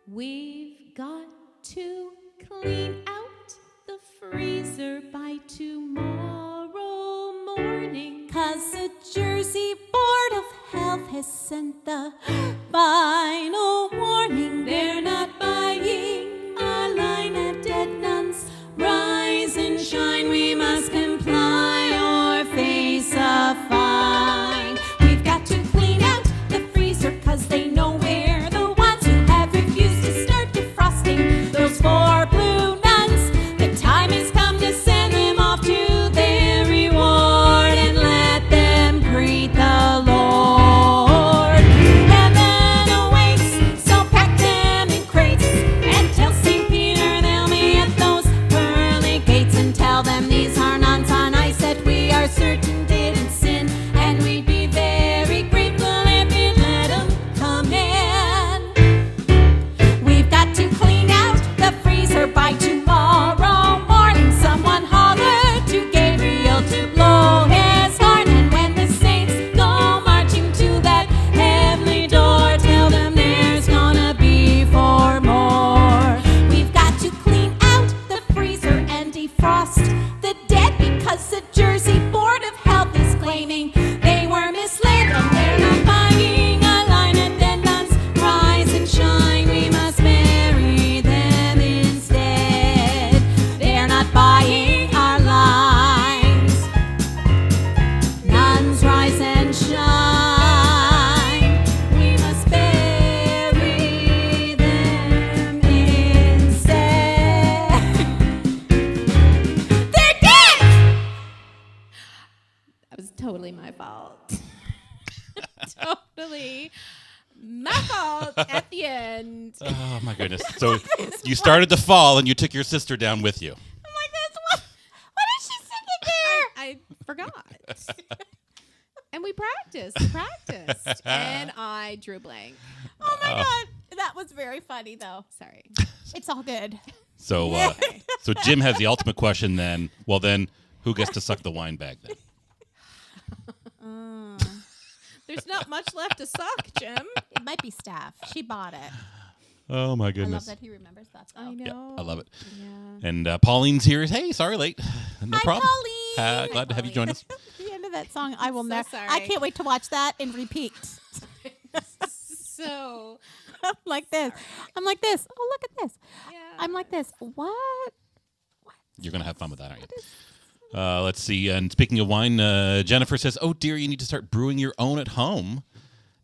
We've got to clean out the freezer by tomorrow morning. 'Cause the Jersey Board of Health has sent the final warning. They're not buying our line of dead nuns. Rise and shine, we must comply or face a fine. We've got to clean out the freezer 'cause they know we're the ones who have refused to start defrosting those 4 blue nuns. The time has come to send them off to their reward and let them greet the Lord. Heaven awaits, so pack them in crates and tell St. Peter they'll be at those pearly gates and tell them these are nuns on ice that we are certain didn't sin, and we'd be very grateful if you let them come in. We've got to clean out the freezer by tomorrow morning. Someone holler to Gabriel to blow his horn, and when the saints go marching to that heavenly door, tell them there's gonna be 4 more. We've got to clean out the freezer and defrost the dead because the Jersey Board of Health is claiming they were misled and they're not buying a line of dead nuns. Rise and shine, we must bury them instead. They're not buying our lines. Nuns, rise and shine. We must bury them instead. They're dead! That was totally my fault. Totally my fault at the end. Oh, my goodness. So you started to fall and you took your sister down with you. I'm like, that's what is she singing there? I forgot. And we practiced, and I drew blank. Oh my God. That was very funny though. Sorry. It's all good. So, so Jim has the ultimate question then. Well, then who gets to suck the wine bag then? There's not much left to suck, Jim. It might be Steph. She bought it. Oh, my I love goodness. that he remembers that. Though. I know. I love it. Yeah. And Pauline's here. Hey, sorry late. No Hi, problem. Pauline. Glad to have you join us. The end of that song, I will So never. sorry. I can't wait to watch that and repeat. So, I'm like this. I'm like this. Oh, look at this. yeah. I'm like this. What? You're going to have fun with that, aren't you? Let's see. And speaking of wine, Jennifer says, oh, dear, you need to start brewing your own at home.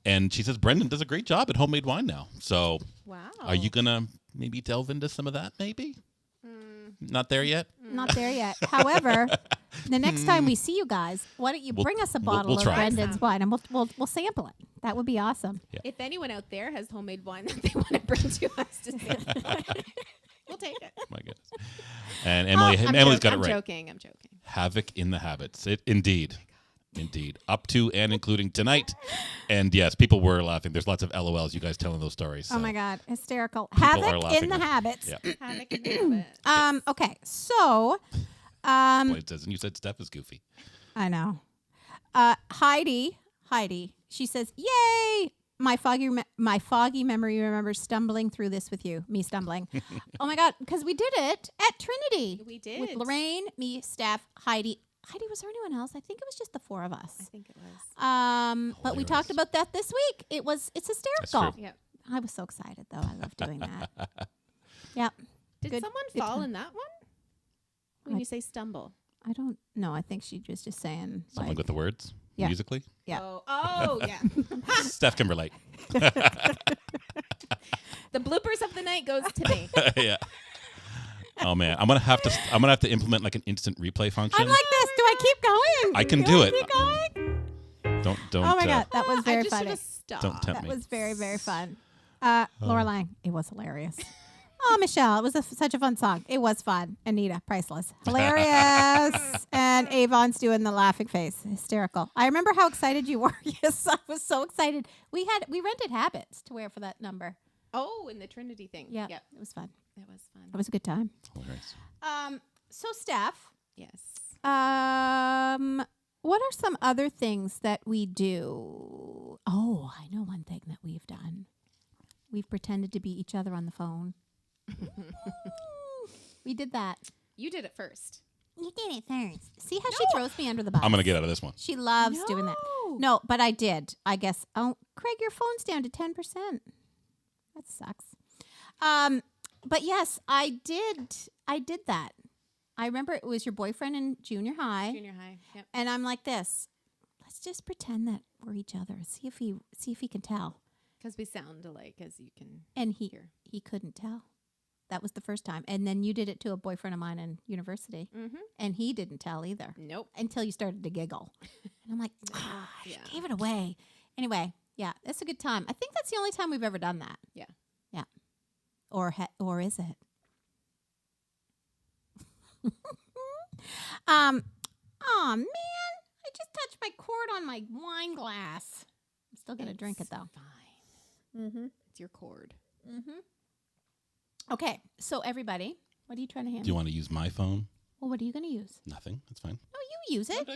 And she says Brendan does a great job at homemade wine now. So Wow. are you going to maybe delve into some of that maybe? Not there yet? Not there yet. However, the next time we see you guys, why don't you We'll- bring us a we'll bottle of try. Brendan's wine and we'll sample it. That would be awesome. If anyone out there has homemade wine that they want to bring to us to say, we'll take it. My goodness. And Emily, I'm Emily's got it I'm right. joking. I'm joking. Havoc in the habits. Indeed. Indeed. Up to and including tonight. And yes, people were laughing. There's lots of LOLs, you guys telling those stories. Oh so my God, hysterical. are Havoc laughing in the at- habits. Yeah. Havoc in the Okay, so Boy, it says, and you said Steph is goofy. I know. Heidi, she says, "Yay! My foggy memory remembers stumbling through this with you. Me stumbling. Oh my God, because we did it at Trinity. We did. With Lorraine, me, Steph, Heidi. Heidi, was there anyone else? I think it was just the four of I us. think it was. But we talked about that this week. It's hysterical. true. Yep. I was so excited though. I love doing that. Yep. Did Good- someone good fall time. in that one? When I- you say stumble. I don't know. I think she was just saying Something like, with the words Yeah. musically. Yeah. Oh, yeah. Steph can relate. The bloopers of the night goes to me. Yeah. Oh man, I'm gonna have to implement like an instant replay function. I'm like this. Do I keep going? I can You do want it. me to keep going? Don't. Oh my God, that was I very just should funny. have stopped. Don't tempt That me. was very, very fun. Lorelai, it was hilarious. Oh, Michelle, it was such a fun song. It was fun. Anita, priceless. Hilarious. And Avon's doing the laughing face. Hysterical. I remember how excited you were. Yes, I was so excited. We rented habits to wear for that number. Oh, in the Trinity thing. Yeah, Yep. it was fun. It was fun. It was a good time. Hilarious. So Steph, Yes. what are some other things that we do? Oh, I know one thing that we've done. We've pretended to be each other on the phone. We did that. You did it first. You did it first. See how she throws me under the bus? I'm gonna get out of this one. She loves doing that. No, but I did. I guess. Oh, Craig, your phone's down to 10%. That sucks. But yes, I did. I did that. I remember it was your boyfriend in junior high, Junior high. Yep. and I'm like this. Let's just pretend that we're each other. See if he can tell. Because we sound alike, as you can And he hear. couldn't tell. That was the first time. And then you did it to a boyfriend of mine in university, Mm-hmm. and he didn't tell either Nope. until you started to giggle. And I'm like, she Yeah. gave it away. Anyway, yeah, it's a good time. I think that's the only time we've ever done that. Yeah. Yeah. Or is it? Oh man, I just touched my cord on my wine glass. I'm still gonna drink it though. Fine. Mm-hmm. It's your cord. Mm-hmm. Okay, so everybody, what are you trying to hand Do you me? want to use my phone? Well, what are you gonna use? Nothing. That's fine. No, you use it.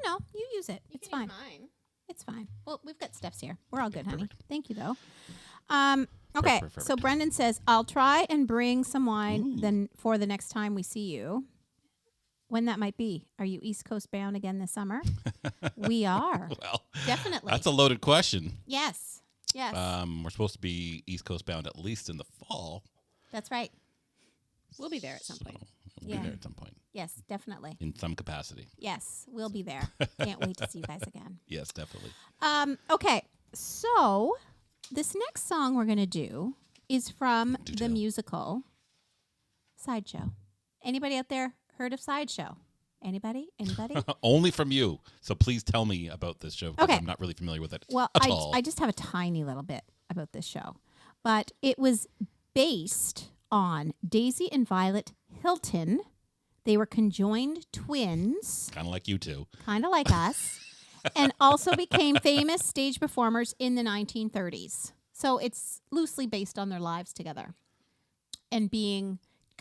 No, you use it. You It's can use fine. Mine. It's fine. Well, we've got Steph's here. We're all good, honey. Perfect. Thank you, though. Okay, Perfect. so Brendan says, I'll try and bring some wine Ooh. then for the next time we see you. When that might be. Are you East Coast bound again this summer? We are. Well, Definitely. that's a loaded question. Yes. Yes. We're supposed to be East Coast bound at least in the fall. That's right. We'll be there at some point. We'll Yeah. be there at some point Yes, definitely. in some capacity. Yes, we'll be there. Can't wait to see you guys again. Yes, definitely. Okay, so this next song we're going to do is from Do the tell. musical Sideshow. Anybody out there heard of Sideshow? Anybody? Only from you. So please tell me about this show. 'Cause Okay. I'm not really familiar with it Well, at all. I just have a tiny little bit about this show. But it was based on Daisy and Violet Hilton. They were conjoined twins, Kind of like you two. kind of like us, and also became famous stage performers in the 1930s. So it's loosely based on their lives together and being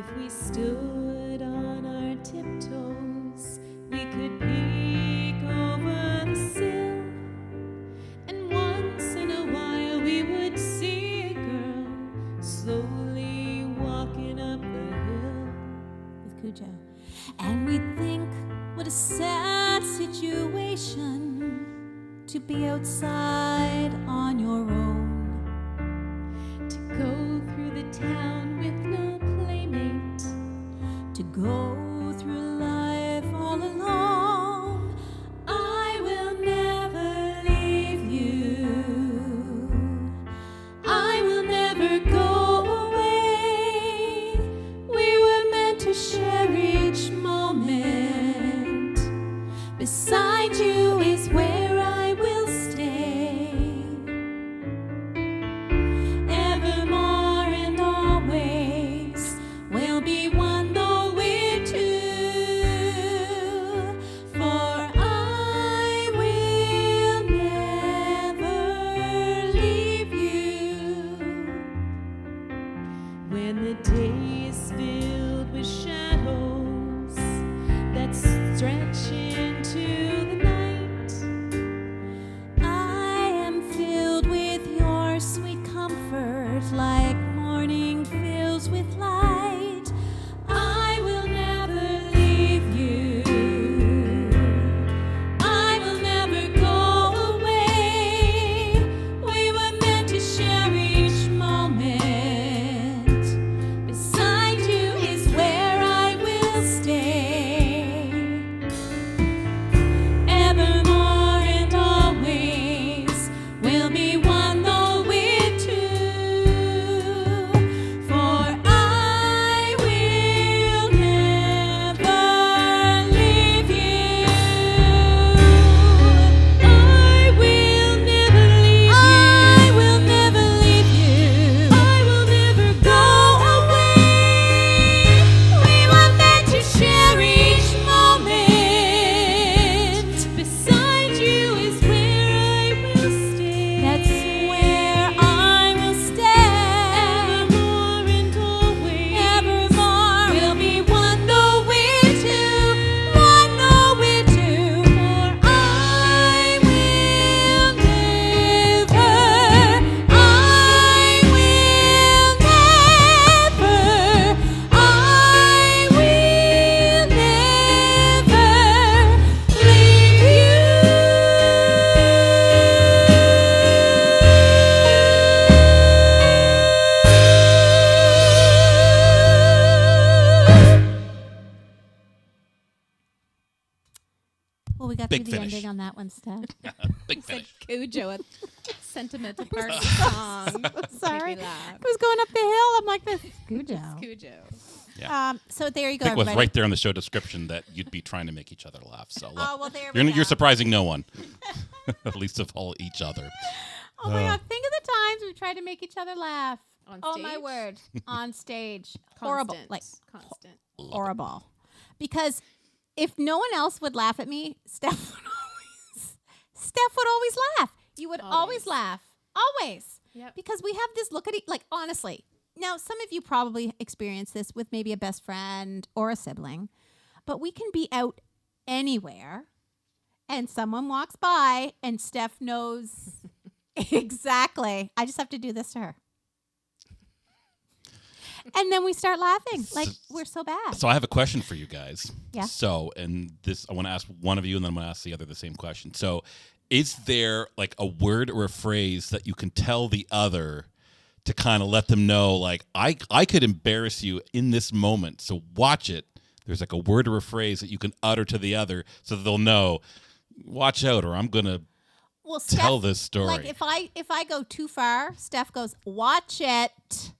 If we stood on our tiptoes, we could peek over the sill, and once in a while we would see a girl slowly walking up the hill. With Cujo. And we'd think, what a sad situation to be outside on your own. To go through the town with no playmate, To go through life all alone. I will never leave you. I will never go away. We were meant to share each moment. Beside you is where I will stay. Evermore and always we'll be one though we're two. For I will never leave you. when the day is filled with shadows that stretch into the night. I am filled with your sweet comfort, like morning fills with light. I will never leave you. I will never go away. We were meant to share each moment. Beside you is where I will stay. Evermore and always we'll be one though we're two. For I will never leave you. I will never leave you. I will never leave you. I will never go away. We were meant to share each moment. Beside you is where I will stay. That's where I will stay. Evermore and always. Evermore we'll be one though we're two. One though we're two. For I will never. I will never. I will never leave you. Well, we got Big through the finish. ending on that one, Steph. Big finish. Cujo, a sentimental part of the song. Sorry. Make me laugh. I was going up the hill. I'm like, this is Cujo. Cujo. Yeah. So there you go, I think it was everybody. right there in the show description that you'd be trying to make each other laugh. So look, Oh, well, there we you're go. surprising no one, at least of all each other. Oh my God! Think of the times we've tried to make each other laugh. On Oh my stage? word! On stage, horrible, Constant. like Constant. horrible. Because if no one else would laugh at me, Steph would always laugh. You would always Always. laugh, always. Yep. Because we have this look at it, like honestly. Now, some of you probably experience this with maybe a best friend or a sibling, but we can be out anywhere, and someone walks by, and Steph knows exactly. I just have to do this to her. And then we start laughing like we're so bad. So I have a question for you guys. Yeah. So, and this, I want to ask one of you, and then I'm going to ask the other the same question. So, is there like a word or a phrase that you can tell the other to kind of let them know, like, I could embarrass you in this moment, so watch it. There's like a word or a phrase that you can utter to the other so that they'll know, watch out, or I'm going to Well, tell this story. Like if I go too far, Steph goes, watch it.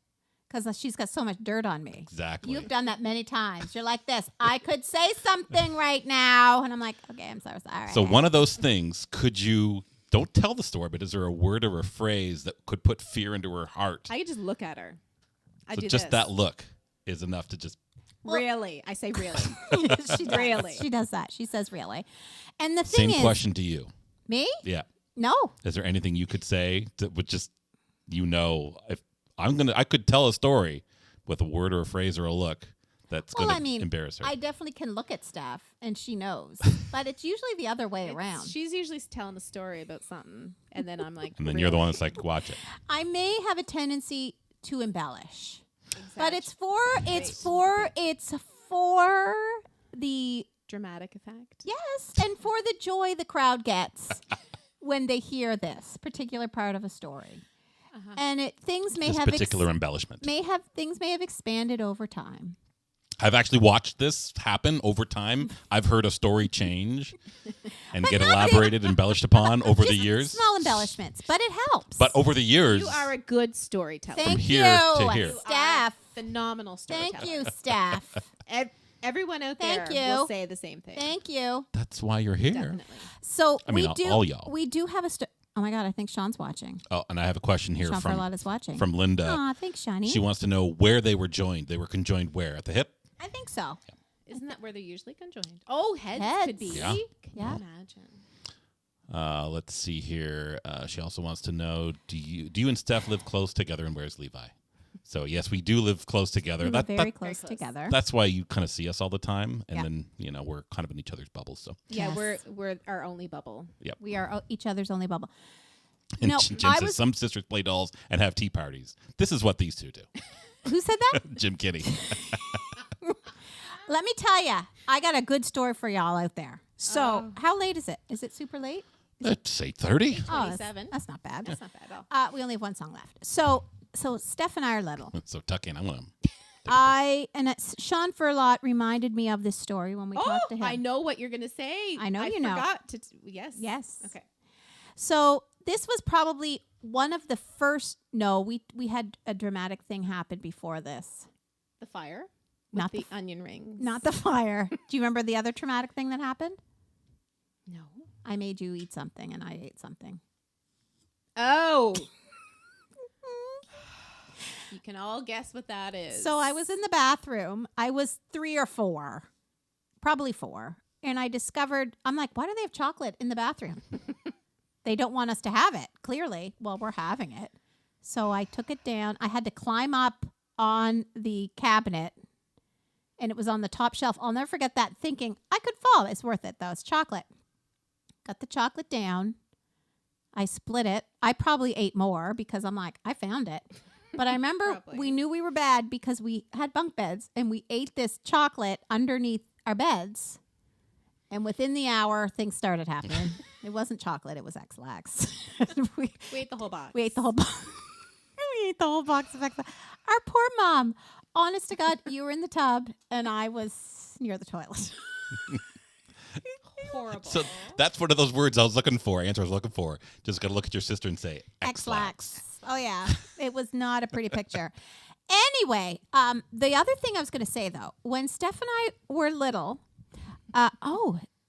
Because she's got so much dirt on me. Exactly. You've done that many times. You're like this. I could say something right now. And I'm like, okay, I'm so sorry. So one of those things, could you, don't tell the story, but is there a word or a phrase that could put fear into her heart? I could just look at her. I So do just this. that look is enough to just, Really? I say really. she does. Really? She does that. She says really. And the thing same is, question to you. me? Yeah. No. Is there anything you could say that would just, if I could tell a story, with a word or a phrase or a look that's going to embarrass her. I definitely can look at Steph, and she knows. But it's usually the other way around. She's usually telling a story about something, and then I'm like, and then you're the one that's like, watch it. I may have a tendency to embellish, but it's for the dramatic effect. yes, and for the joy the crowd gets when they hear this particular part of a story. And things may This have particular embellishment. things may have expanded over time. I've actually watched this happen over time. I've heard a story change and get elaborated, embellished upon over the years. Small embellishments, but it helps. But over the years, You are a good storyteller. Thank here you, to here. You are Steph. phenomenal storyteller. Thank you, Steph. Everyone out Thank there you. will say the same thing. Thank you. that's why you're here. Definitely. So I mean, all y'all. We do have a oh my God, I think Sean's watching. Oh, and I have a question here Sean from Farlotte is watching. from Linda. Aw, thanks, Shawnee. She wants to know where they were joined. They were conjoined where? At the hip? I think so. Isn't that where they're usually conjoined? Oh, heads could be. Yeah. Can Yeah. you imagine? Let's see here. She also wants to know, do you and Steph live close together, and where's Levi? So yes, we do live close together. We live very close Very close. together. That's why you kind of see us all the time, and Yeah. then we're kind of in each other's bubbles. So Yeah, Yes. we're our only bubble. We are each other's only bubble. and No, Jim I says was- some sisters play dolls and have tea parties. This is what these two do. Who said that? Jim Kitty. Let me tell you, I got a good story for y'all out there. So, how late is it? Is it super late? It's 8:30. Oh, 27. that's not bad. That's not bad at all. We only have one song left. So Steph and I are little. So tuck in. I'm gonna. Sean Farlotte reminded me of this story when we talked to him. I know what you're gonna say. I know you know. forgot to. Yes. Yes. Okay. So this was probably one of the first. No, we had a dramatic thing happen before this. The fire. Not With the onion rings. Not the fire. Do you remember the other traumatic thing that happened? No. I made you eat something, and I ate something. Oh. You can all guess what that is. So I was in the bathroom. I was 3 or 4, probably 4. And I discovered, I'm like, why do they have chocolate in the bathroom? They don't want us to have it, clearly. Well, we're having it. So I took it down. I had to climb up on the cabinet, and it was on the top shelf. I'll never forget that, thinking, I could fall. It's worth it, though. It's chocolate. Got the chocolate down. I split it. I probably ate more because I'm like, I found it. But I remember Probably. we knew we were bad because we had bunk beds and we ate this chocolate underneath our beds. And within the hour, things started happening. It wasn't chocolate, it was X-Lax. we we ate the whole box. ate the whole box. We ate the whole box of X-Lax. Our poor mom. Honest to God, you were in the tub and I was near the toilet. Horrible. So that's one of those words I was looking for. Answer I was looking for. Just gotta look at your sister and say X-Lax. Oh, yeah. It was not a pretty picture. Anyway, the other thing I was going to say, though, when Steph and I were little,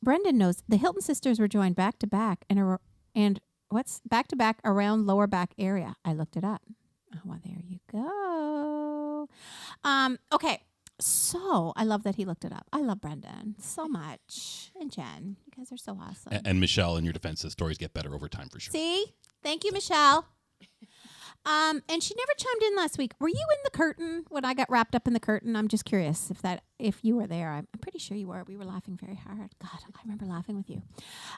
Brendan knows the Hilton sisters were joined back to back and what's back to back around lower back area. I looked it up. Oh, well, there you go. Okay. So I love that he looked it up. I love Brendan so much. And Jen, you guys are so awesome. And Michelle, in your defense, says stories get better over time for sure. See? Thank you, Michelle. And she never chimed in last week. Were you in the curtain when I got wrapped up in the curtain? I'm just curious if you were there. I'm pretty sure you were. We were laughing very hard. God, I remember laughing with you.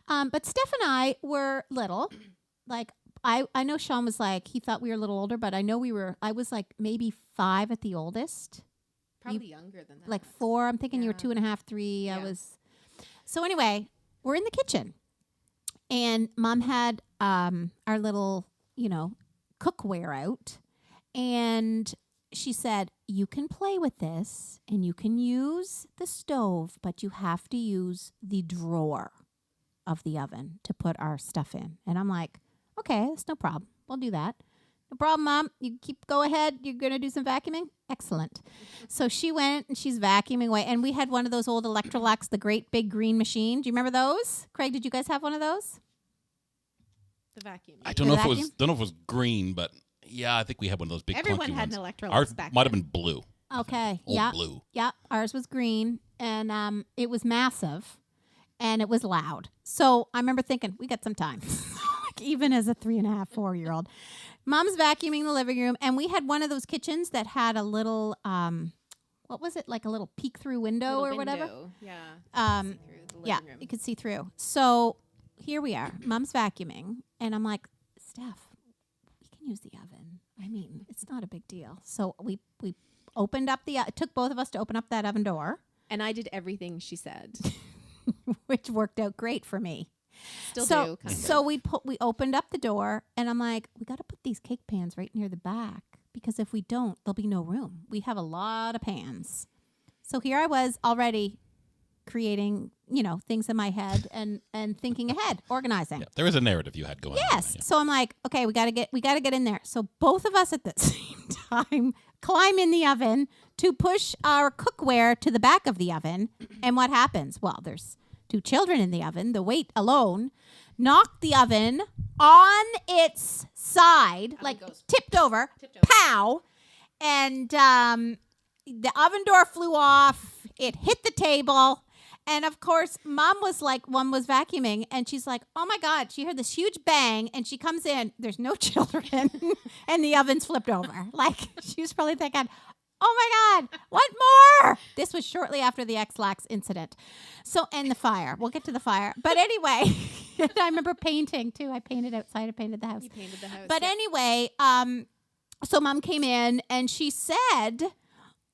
But Steph and I were little. Like, I know Sean was like, he thought we were a little older, but I know I was like maybe 5 at the oldest. Probably younger than that. Like 4. I'm thinking you were Yeah. 2.5, 3. I Yeah. was. So anyway, we're in the kitchen. And Mom had our little, cookware out. And she said, you can play with this and you can use the stove, but you have to use the drawer of the oven to put our stuff in. And I'm like, okay, that's no problem. We'll do that. No problem, Mom. You go ahead. You're going to do some vacuuming? Excellent. So she went and she's vacuuming away. And we had one of those old Electrolux, the great big green machine. Do you remember those? Craig, did you guys have one of those? the vacuum. I don't The know if vacuum? it was green, but yeah, I think we had one of those big Everyone clunky had ones. an Electrolux Ours back might have then. been blue. Okay. Old Yeah. blue. Yeah. Ours was green. And it was massive. And it was loud. So I remember thinking, we got some time. even as a 3.5, 4-year-old. Mom's vacuuming the living room, and we had one of those kitchens that had a little, what was it, like a little peek-through window Little or whatever? window. Yeah. Um, See through the Yeah, living room. you could see through. So here we are. Mom's vacuuming, and I'm like, Steph, we can use the oven. I mean, it's not a big deal. So we opened up it took both of us to open up that oven door, And I did everything she said. which worked out great for me. Still so do. Kind so of. we opened up the door, and I'm like, we got to put these cake pans right near the back, because if we don't, there'll be no room. We have a lot of pans. So here I was already creating, things in my head and thinking ahead, organizing. Yeah, there was a narrative you had going on. Yes. Yeah. So I'm like, okay, we gotta get in there. So both of us at the same time climb in the oven to push our cookware to the back of the oven. And what happens? Well, there's 2 children in the oven. The weight alone knocked the oven on its side, like goes tipped over. tipped over. Pow. And the oven door flew off. It hit the table. And of course, Mom was like, one was vacuuming, and she's like, oh my God, she heard this huge bang, and she comes in, there's no children, and the oven's flipped over. Like, she was probably thinking, oh my God, what more? This was shortly after the X-Lax incident. So, and the fire. We'll get to the fire. But anyway, I remember painting too. I painted outside, I painted the house. You painted the house. But yeah. anyway, so Mom came in and she said,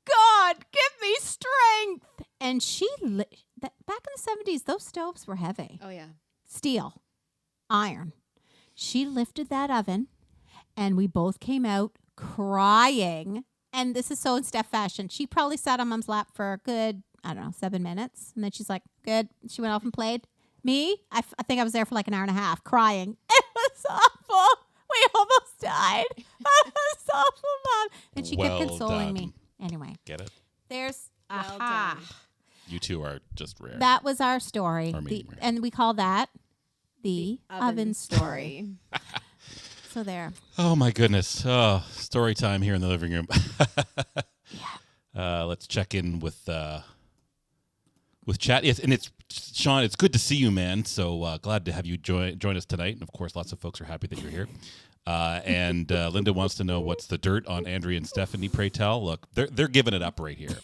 God, give me strength. And she, back in the 70s, those stoves were heavy. Oh, yeah. Steel, iron. She lifted that oven, and we both came out crying. And this is so in Steph fashion. She probably sat on Mom's lap for a good, 7 minutes. And then she's like, good. She went off and played. Me, I think I was there for like an hour and a half crying. It was awful. We almost died. It was awful, Mom. And she Well kept consoling done. me. Anyway, Get it? there's, Well aha. done. You two are just rare. That was our story. Or medium rare. And we call that the oven story. So there. Oh my goodness! Oh, story time here in the living room. Let's check in with chat. Yes, and it's Sean. It's good to see you, man. So glad to have you join us tonight. And of course, lots of folks are happy that you're here. And Linda wants to know what's the dirt on Andrea and Stephanie. Pray tell. Look, they're giving it up right here.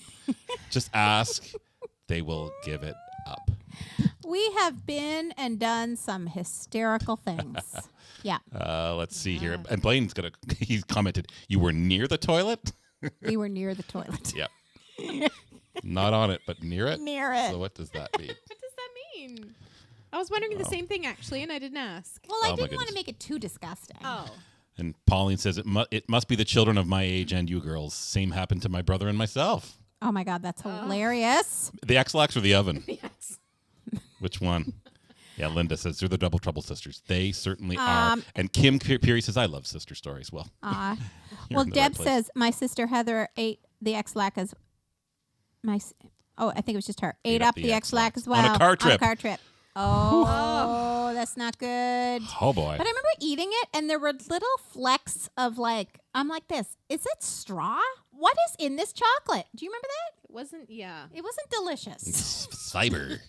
Just ask, they will give it up. We have been and done some hysterical things. Yeah. Let's see here. And Blaine's he's commented, you were near the toilet? We were near the toilet. Yep. Not on it, but near it? Near it. So what does that mean? What does that mean? I was wondering the same thing, actually, and I didn't ask. Well, I Oh, my didn't want goodness. to make it too disgusting. Oh. And Pauline says, it must be the children of my age and you girls. Same happened to my brother and myself. Oh my God, that's hilarious. The X-Lax or the oven? Yes. Which one? Yeah, Linda says they're the Double Trouble sisters. They certainly are. And Kim Peary says, I love sister stories. Well, Well, in the right Deb place. says, my sister Heather ate the X-Lax as I think it was just her. Ate up the X-Lax as well. On a car trip. Oh, that's not good. Oh, boy. But I remember eating it, and there were little flecks of I'm like this. Is it straw? What is in this chocolate? Do you remember that? It wasn't, yeah. It wasn't delicious. Cyber.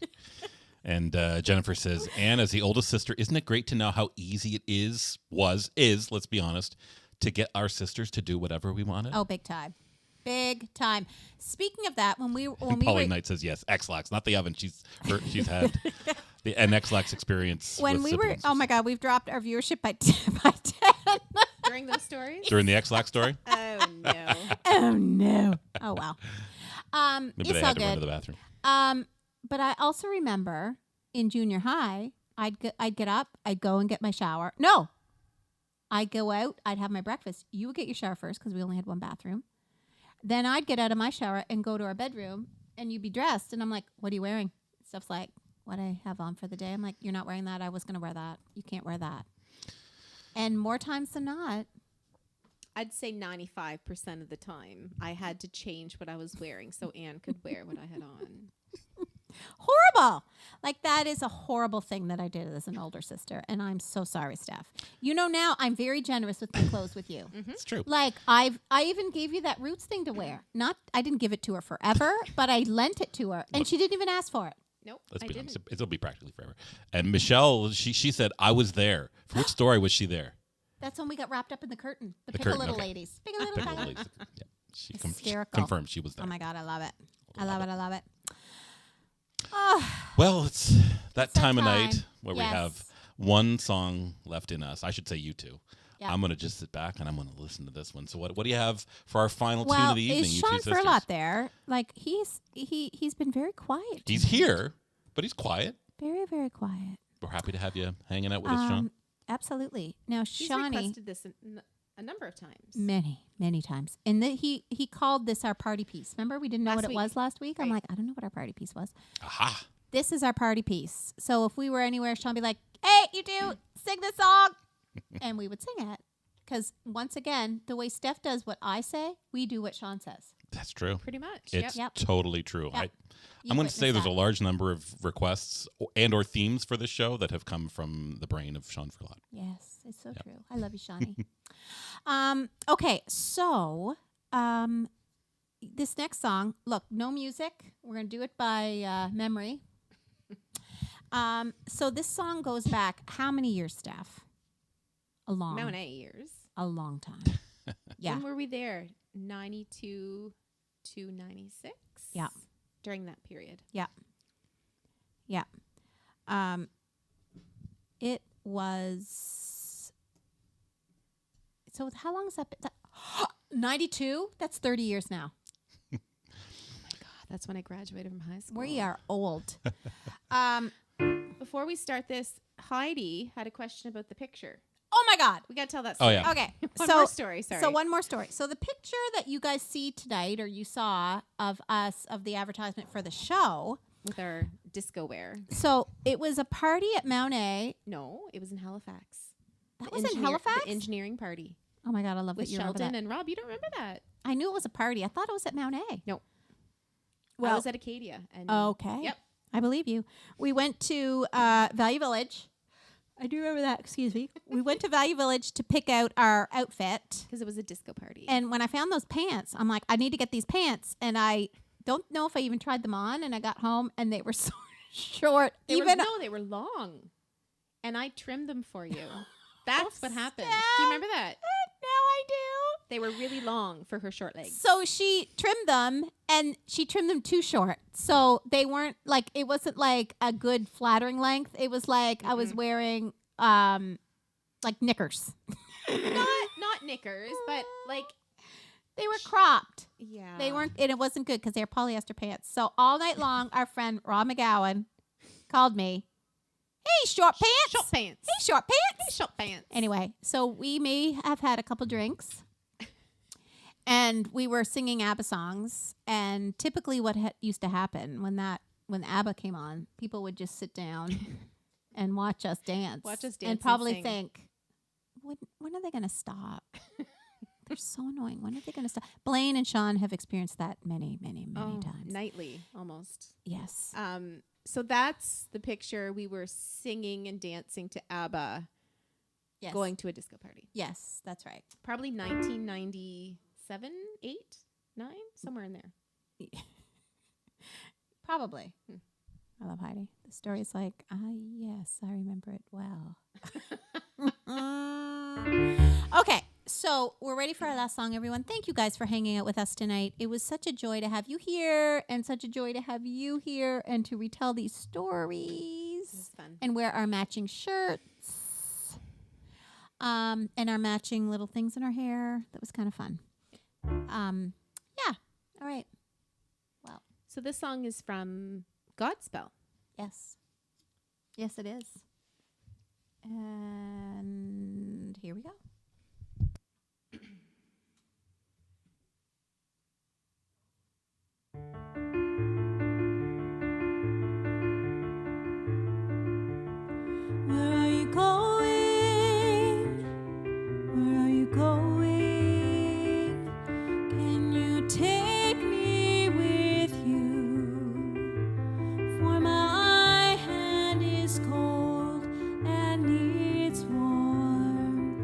And Jennifer says, Anne, as the oldest sister, isn't it great to know how easy it is, let's be honest, to get our sisters to do whatever we wanted? Oh, big time. Big time. Speaking of that, when we Pauline were Knight says yes. X-Lax, not the oven. She's had an X-Lax experience. when with we were siblings. oh my God, we've dropped our viewership by 10. During those stories? During the X-Lax story? Oh, no. Oh no. Oh well. Maybe It's they all had to run to good. the bathroom. But I also remember in junior high, I'd get up, I'd go and get my shower. No, I'd go out, I'd have my breakfast. You would get your shower first because we only had one bathroom. Then I'd get out of my shower and go to our bedroom, and you'd be dressed. And I'm like, what are you wearing? Stuff's like, what I have on for the day. I'm like, you're not wearing that. I was going to wear that. You can't wear that. And more times than not, I'd say 95% of the time, I had to change what I was wearing so Anne could wear what I had on. horrible. Like, that is a horrible thing that I did as an older sister. And I'm so sorry, Steph. You know, now I'm very generous with my clothes with you. It's true. Like, I even gave you that Roots thing to wear. I didn't give it to her forever, but I lent it to her. And she didn't even ask for it. Nope, Let's I be didn't. honest. It'll be practically forever. And Michelle, she said, I was there. For which story was she there? That's when we got wrapped up in the curtain. The The Pickle curtain, Little okay. Ladies. Pickle Little Pickle Tiny. Ladies. Yeah. She Hysterical. confirmed she was there. Oh my God, I love it. I Love love it. it. I love it. Oh, Well, it's that It's that time of time. night where we Yes. have one song left in us. I should say you two. Yeah. I'm going to just sit back and I'm going to listen to this one. So what do you have for our final tune well, of the evening, is you Sean two sisters? Furlot there? Like he's been very quiet. He's here, but he's quiet. Very, very quiet. We're happy to have you hanging out with us, Sean. Absolutely. Now, He's Shawnee, requested this a number of times. many times, and he called this our party piece. Remember, we didn't know Last what it week. was last week. I'm Right. like, I don't know what our party piece was. Aha. This is our party piece. So if we were anywhere, Sean would be like, "Hey, you two, sing this song," and we would sing it. Because once again, the way Steph does what I say, we do what Sean says. That's true. Pretty much. It's Yep. totally true. Yep. You I'm going to say witnessed there's a that. large number of requests and/or themes for this show that have come from the brain of Sean Furlot. Yes, it's so true. I love you, Shawnee. Okay, so this next song, look, no music. We're going to do it by memory. So this song goes back how many years, Steph? A long years. A long time. Yeah. When were we there? 92 to 96? Yeah. During that period. Yeah. It was. So how long is that? 92? That's 30 years now. God, that's when I graduated from high school. We are old. Before we start this, Heidi had a question about the picture. Oh my God. We got to tell that Oh, story. yeah. Okay. One so more story, sorry. So one more story. So the picture that you guys see tonight, or you saw of us, of the advertisement for the show. With our disco wear. So it was a party at Mount A. No, it was in Halifax. That The was in Halifax? The engineering party. Oh my God, I love With that you remember Sheldon that. and Rob. You don't remember that? I knew it was a party. I thought it was at Mount A. No. Well- I was at Acadia. And Okay. Yep. I believe you. We went to Value Village. I do remember that. Excuse me. We went to Value Village to pick out our outfit. Because it was a disco party. And when I found those pants, I'm like, I need to get these pants. And I don't know if I even tried them on. And I got home and they were so short. they even they were long. And I trimmed them for you. That's what happened. Steph. Do you remember that? Now I do. They were really long for her short legs. So she trimmed them, and she trimmed them too short. So they weren't like, it wasn't like a good flattering length. It was like I was wearing like knickers. Not knickers, but like, They were cropped. yeah. They weren't, and it wasn't good because they were polyester pants. So all night long, our friend Rob McGowan called me, "Hey, short pants! Short pants. Hey, short pants!" Short pants. Anyway, so we may have had a couple drinks, and we were singing ABBA songs. And typically, what used to happen when ABBA came on, people would just sit down and watch us dance, and probably sing. think, "When are they going to stop?" They're so annoying. When are they going to stop? Blaine and Sean have experienced that many times. Nightly, almost. Yes. So that's the picture. We were singing and dancing to ABBA, Yes. going to a disco party. Yes, that's right. Probably 1997, 8, 9, somewhere in there. Probably. I love Heidi. The story's like, yes, I remember it well. Okay, so we're ready for our last song, everyone. Thank you guys for hanging out with us tonight. It was such a joy to have you here, and such a joy to have you here and to retell these It was stories fun. and wear our matching shirts. And our matching little things in our hair. That was kind of fun. Yeah. All right. Well, So this song is from Godspell. yes. Yes, it is. And here we go. Where are you going? Where are you going? Can you take me with you? For my hand is cold and needs warmth.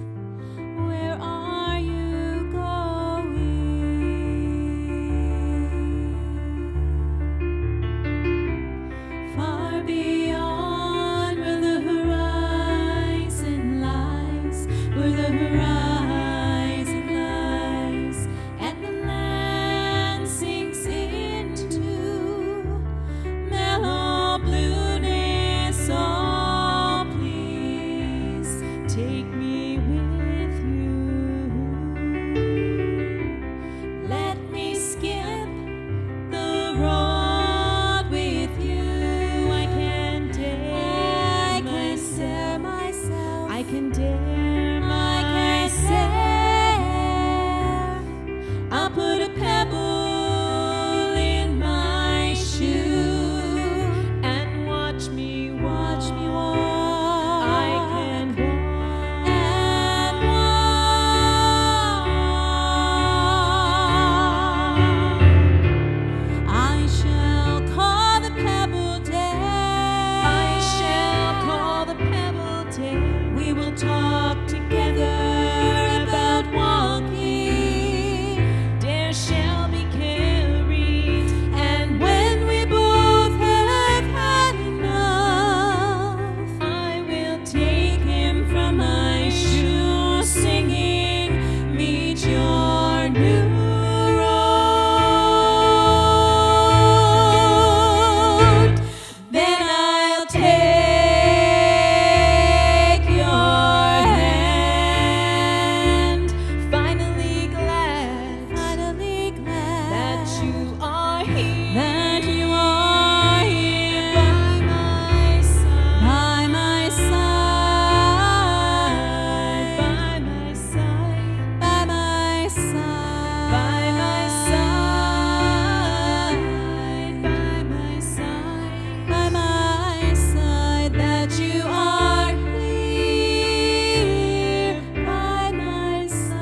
watch me walk. I can walk and walk. I shall call the pebble day. I shall call the pebble day. We will talk together about walking. There shall be carried, and when we both have had enough, I will take him from my shoes, singing, meet your new road. Then I'll take your hand, finally glad that you are here, by my side, by my side, by my side, by my side, by my side, by my side, by my side, that you are here by my side.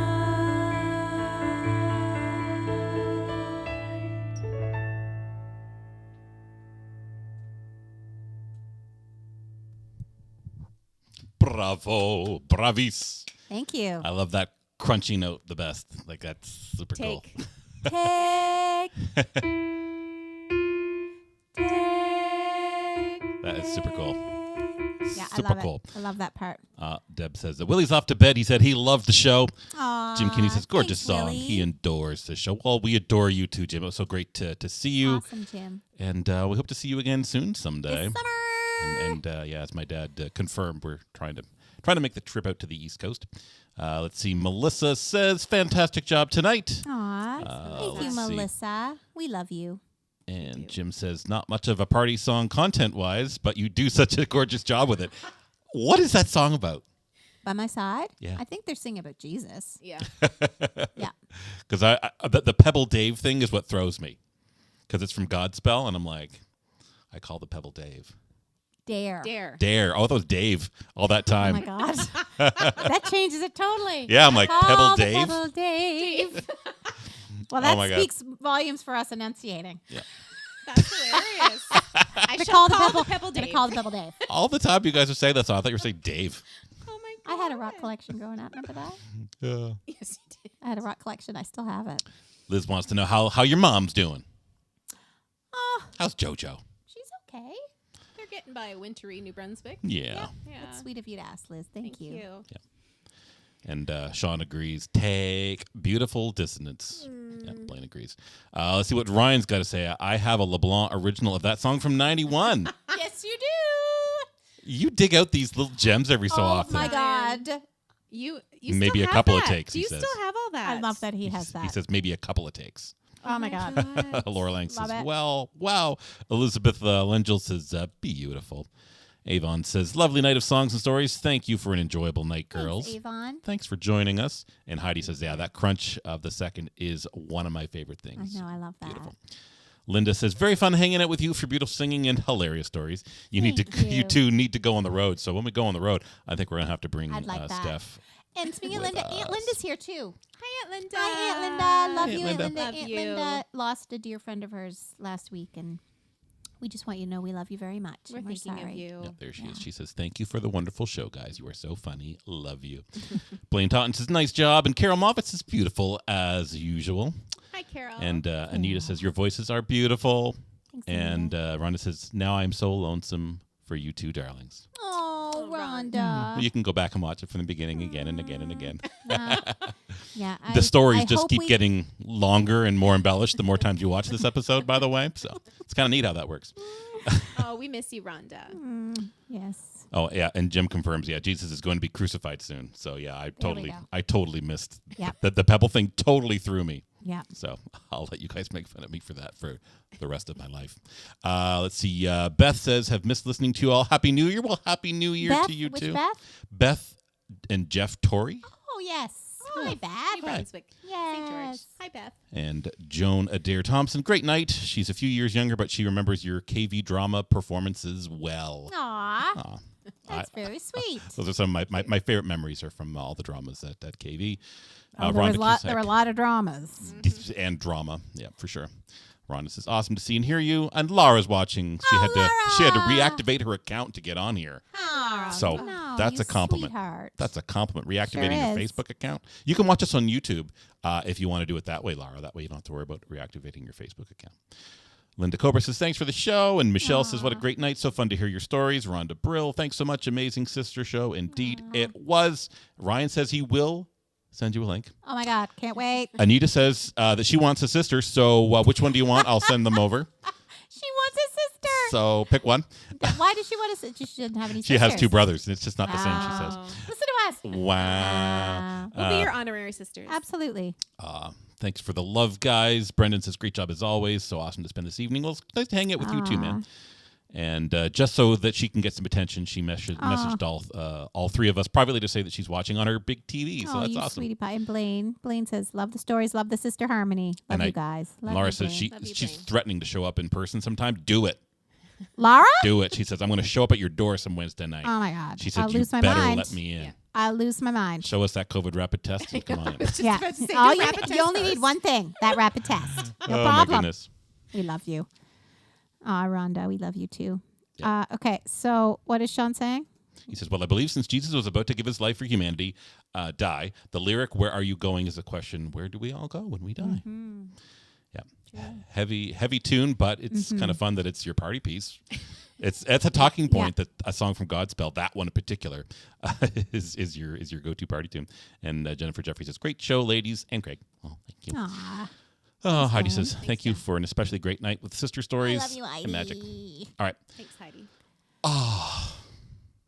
Bravo. Bravis. Thank you. I love that crunchy note the best. Like, that's super cool. Take. Take. That is super cool. Yeah, I Super love cool. it. I love that part. Deb says that Willie's off to bed. He said he loved the show. Aww, Jim Kinney says, gorgeous thanks, song. Willie. He adores the show. Well, we adore you too, Jim. It was so great to see you. Awesome, Jim. And we hope to see you again soon someday. This summer. And yeah, as my dad confirmed, we're trying to make the trip out to the East Coast. Let's see. Melissa says, fantastic job tonight. Aw, thank you, let's see. Melissa. We love you. And Jim says, not much of a party song content-wise, but you do such a gorgeous job with it. What is that song about? By my side? Yeah. I think they're singing about Jesus. Yeah. Yeah. Because the Pebble Dave thing is what throws me. Because it's from Godspell, and I'm like, I call the Pebble Dave. Dare. Dare. Oh, that was Dave all that Oh time. my God. That changes it totally. Yeah, I'm like, Call Pebble the Dave? Pebble Dave. Well, Oh that my God. speaks volumes for us enunciating. That's hilarious. I To shall call call the Pebble, Pebble gonna Dave. call the Pebble Dave. All the time you guys were saying that song, I thought you were saying Dave. Oh my I god. had a rock collection growing up. Remember that? Yeah. Yes, you did. I had a rock collection. I still have it. Liz wants to know how your mom's doing. Oh, How's JoJo? she's okay. They're getting by wintry New Brunswick. Yeah. Yeah. That's sweet of you to ask, Liz. Thank you. And Sean agrees. Take beautiful dissonance. Yeah, Blaine agrees. Let's see what Ryan's got to say. I have a LeBlanc original of that song from '91. Yes, you do. You dig out these little gems every so often. Oh my God. You Maybe still a have couple of that. takes, Do he you says. still have all that? I love that he has that. He says maybe a couple of takes. Oh my God. Laura Lang Love says, it. well, wow. Elizabeth Lengel says, beautiful. Avon says, lovely night of songs and stories. Thank you for an enjoyable night, girls. Thanks, Avon. Thanks for joining us. And Heidi says, yeah, that crunch of the second is one of my favorite I things. know. I love that. Beautiful. Linda says, very fun hanging out with you for beautiful singing and hilarious stories. You Thank you. you two need to go on the road. So when we go on the road, I think we're going to have to bring I'd like that. Steph. And speaking of with Linda, Aunt us. Linda's here too. Hi, Aunt Linda. Hi, Aunt Linda. Love Hey, you, Linda. Aunt Linda. Love Aunt you. Linda lost a dear friend of hers last week, and we just want you to know we love you very much. We're and thinking sorry. of you. Yep, there she is. She says, thank you for the wonderful show, guys. You are so funny. Love you. Blaine Totten says, nice job. And Carol Moffat says, beautiful as usual. Hi, Carol. And Anita says, your voices are beautiful. Thanks, And Anita. Rhonda says, now I'm so lonesome for you two darlings. Oh, Rhonda. Rhonda. You can go back and watch it from the beginning again and again and again. Yeah, The stories I just hope keep we- getting longer and more embellished the more times you watch this episode, by the way. So it's kind of neat how that works. Oh, we miss you, Rhonda. Yes. Oh yeah, and Jim confirms. Yeah, Jesus is going to be crucified soon. So yeah, we go. I totally missed Yep. the Pebble thing. Totally threw me. Yeah. So I'll let you guys make fun of me for that for the rest of my life. Let's see. Beth says, "Have missed listening to you all. Happy New Year." Well, Happy New Year Beth, to you which too. Beth? Beth and Jeff Torrey. Oh yes. Hi, Beth. New Brunswick. St. George. Yes. Hi, Beth. And Joan Adair Thompson, great night. She's a few years younger, but she remembers your KV drama performances well. Aw. Aw. That's very sweet. Those are some of my favorite memories are from all the dramas at KV. There were a lot of dramas. And drama, yeah, for sure. Rhonda says, awesome to see and hear you. And Laura's watching. She had to reactivate her account to get on here. Oh, So no, that's you a compliment. sweetheart. That's a compliment. Reactivating your is. Facebook account. You can watch us on YouTube if you want to do it that way, Laura. That way you don't have to worry about reactivating your Facebook account. Linda Cobra says, thanks for the show. And Michelle says, what a great night. So fun to hear your stories. Rhonda Brill, thanks so much. Amazing sister show. Indeed, it was. Ryan says he will send you a link. Oh, my God. Can't wait. Anita says that she wants a sister. So which one do you want? I'll send them over. She wants a sister. So pick one. Why does she want a sister? She doesn't have any She sisters. has 2 brothers, and it's just not the same, she Oh. says. Listen to us. Wow. We'll be your honorary sisters. Absolutely. Thanks for the love, guys. Brendan says, great job as always. So awesome to spend this evening. Well, it's nice to hang out with you too, man. And just so that she can get some attention, she messaged all 3 of us privately to say that she's watching on her big TV. So that's you awesome. sweetie pie. And Blaine says, love the stories, love the sister harmony. Love And you guys. Love Laura you, says Blaine. Love you, she's Blaine. threatening to show up in person sometime. Do it. Laura? Do it. She says, I'm going to show up at your door some Wednesday night. Oh, my God. She said, I'll you lose my better mind. let me in. Yeah. I'll lose my mind. Show us that COVID rapid test and come on in. Yeah. about to say, Oh, do rapid you test only need first. one thing, that rapid test. No Oh, problem. my goodness. We love you. Rhonda, we love you too. Okay, so what is Sean saying? He says, well, I believe since Jesus was about to give his life for humanity, die, the lyric, where are you going, is a question, where do we all go when we die? Mm-hmm. Yeah. Heavy tune, but it's kind of fun that it's your party piece. It's a talking point that a song from Godspell, that one in particular, is your go-to party tune. And Jennifer Jeffrey says, great show, ladies, and Craig. Oh, thank you. Aw. Oh, Heidi says, thank you for an especially great night with sister stories I love you, Heidi. and magic. All right. Thanks, Heidi.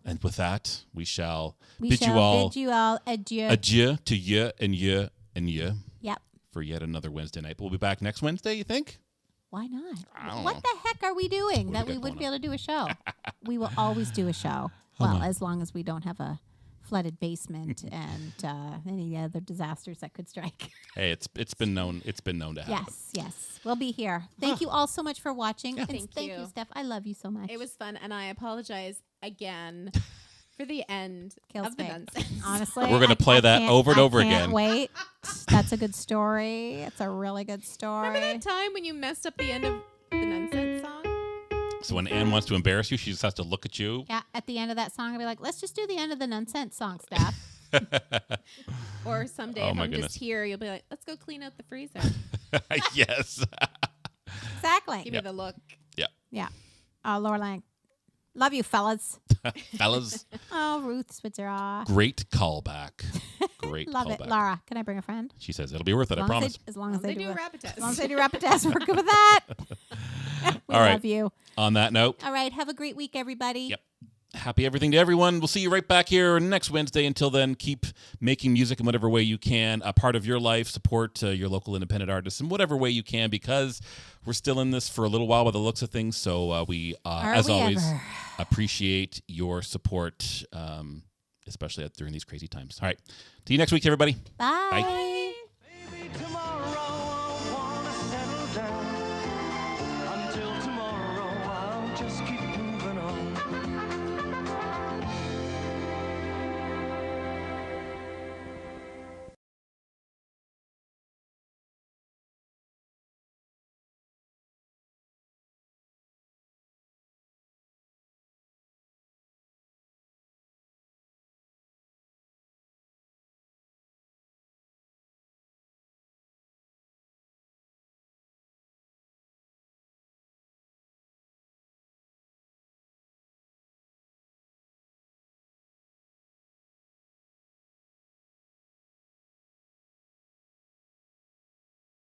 And with that, we shall We bid shall you all bid you all adieu. adieu to you and you and you Yep. for yet another Wednesday night. But we'll be back next Wednesday, you think? Why not? I don't What know. the heck are we doing What that do we we got wouldn't be going able to do a show? We will always do a show. Well, as long as we don't have a flooded basement and any other disasters that could strike. Hey, it's been known to happen. Yes. We'll be here. Thank you all so much for watching. And Thank thank you, you. Steph. I love you so much. It was fun, and I apologize again for the end Kills of the me. nonsense. Honestly, We're gonna play that over and over I can't again. Wait, that's a good story. It's a really good story. Remember that time when you messed up the end of the nonsense song? So when Anne wants to embarrass you, she just has to look at you. Yeah, at the end of that song, I'll be like, let's just do the end of the nonsense song, Steph. Or someday, Oh, if my I'm goodness. just here, you'll be like, let's go clean out the freezer. Yes. Exactly. Give me the look. Yeah. Laura Lang. Love you, fellas. Fellas, Oh, Ruth Switzer. great callback. Great Love callback. it. Laura, can I bring a friend? She says it'll be worth it, I promise. As long as They they do do a rapid test. As long as they do rapid tests, we're good with that. We All right. love you. On that note, All right. Have a great week, everybody. Yep. Happy everything to everyone. We'll see you right back here next Wednesday. Until then, keep making music in whatever way you can a part of your life. Support your local independent artists in whatever way you can, because we're still in this for a little while by the looks of things. So we, as we always, ever? appreciate your support, especially during these crazy times. All right. See you next week, everybody. Bye. Bye.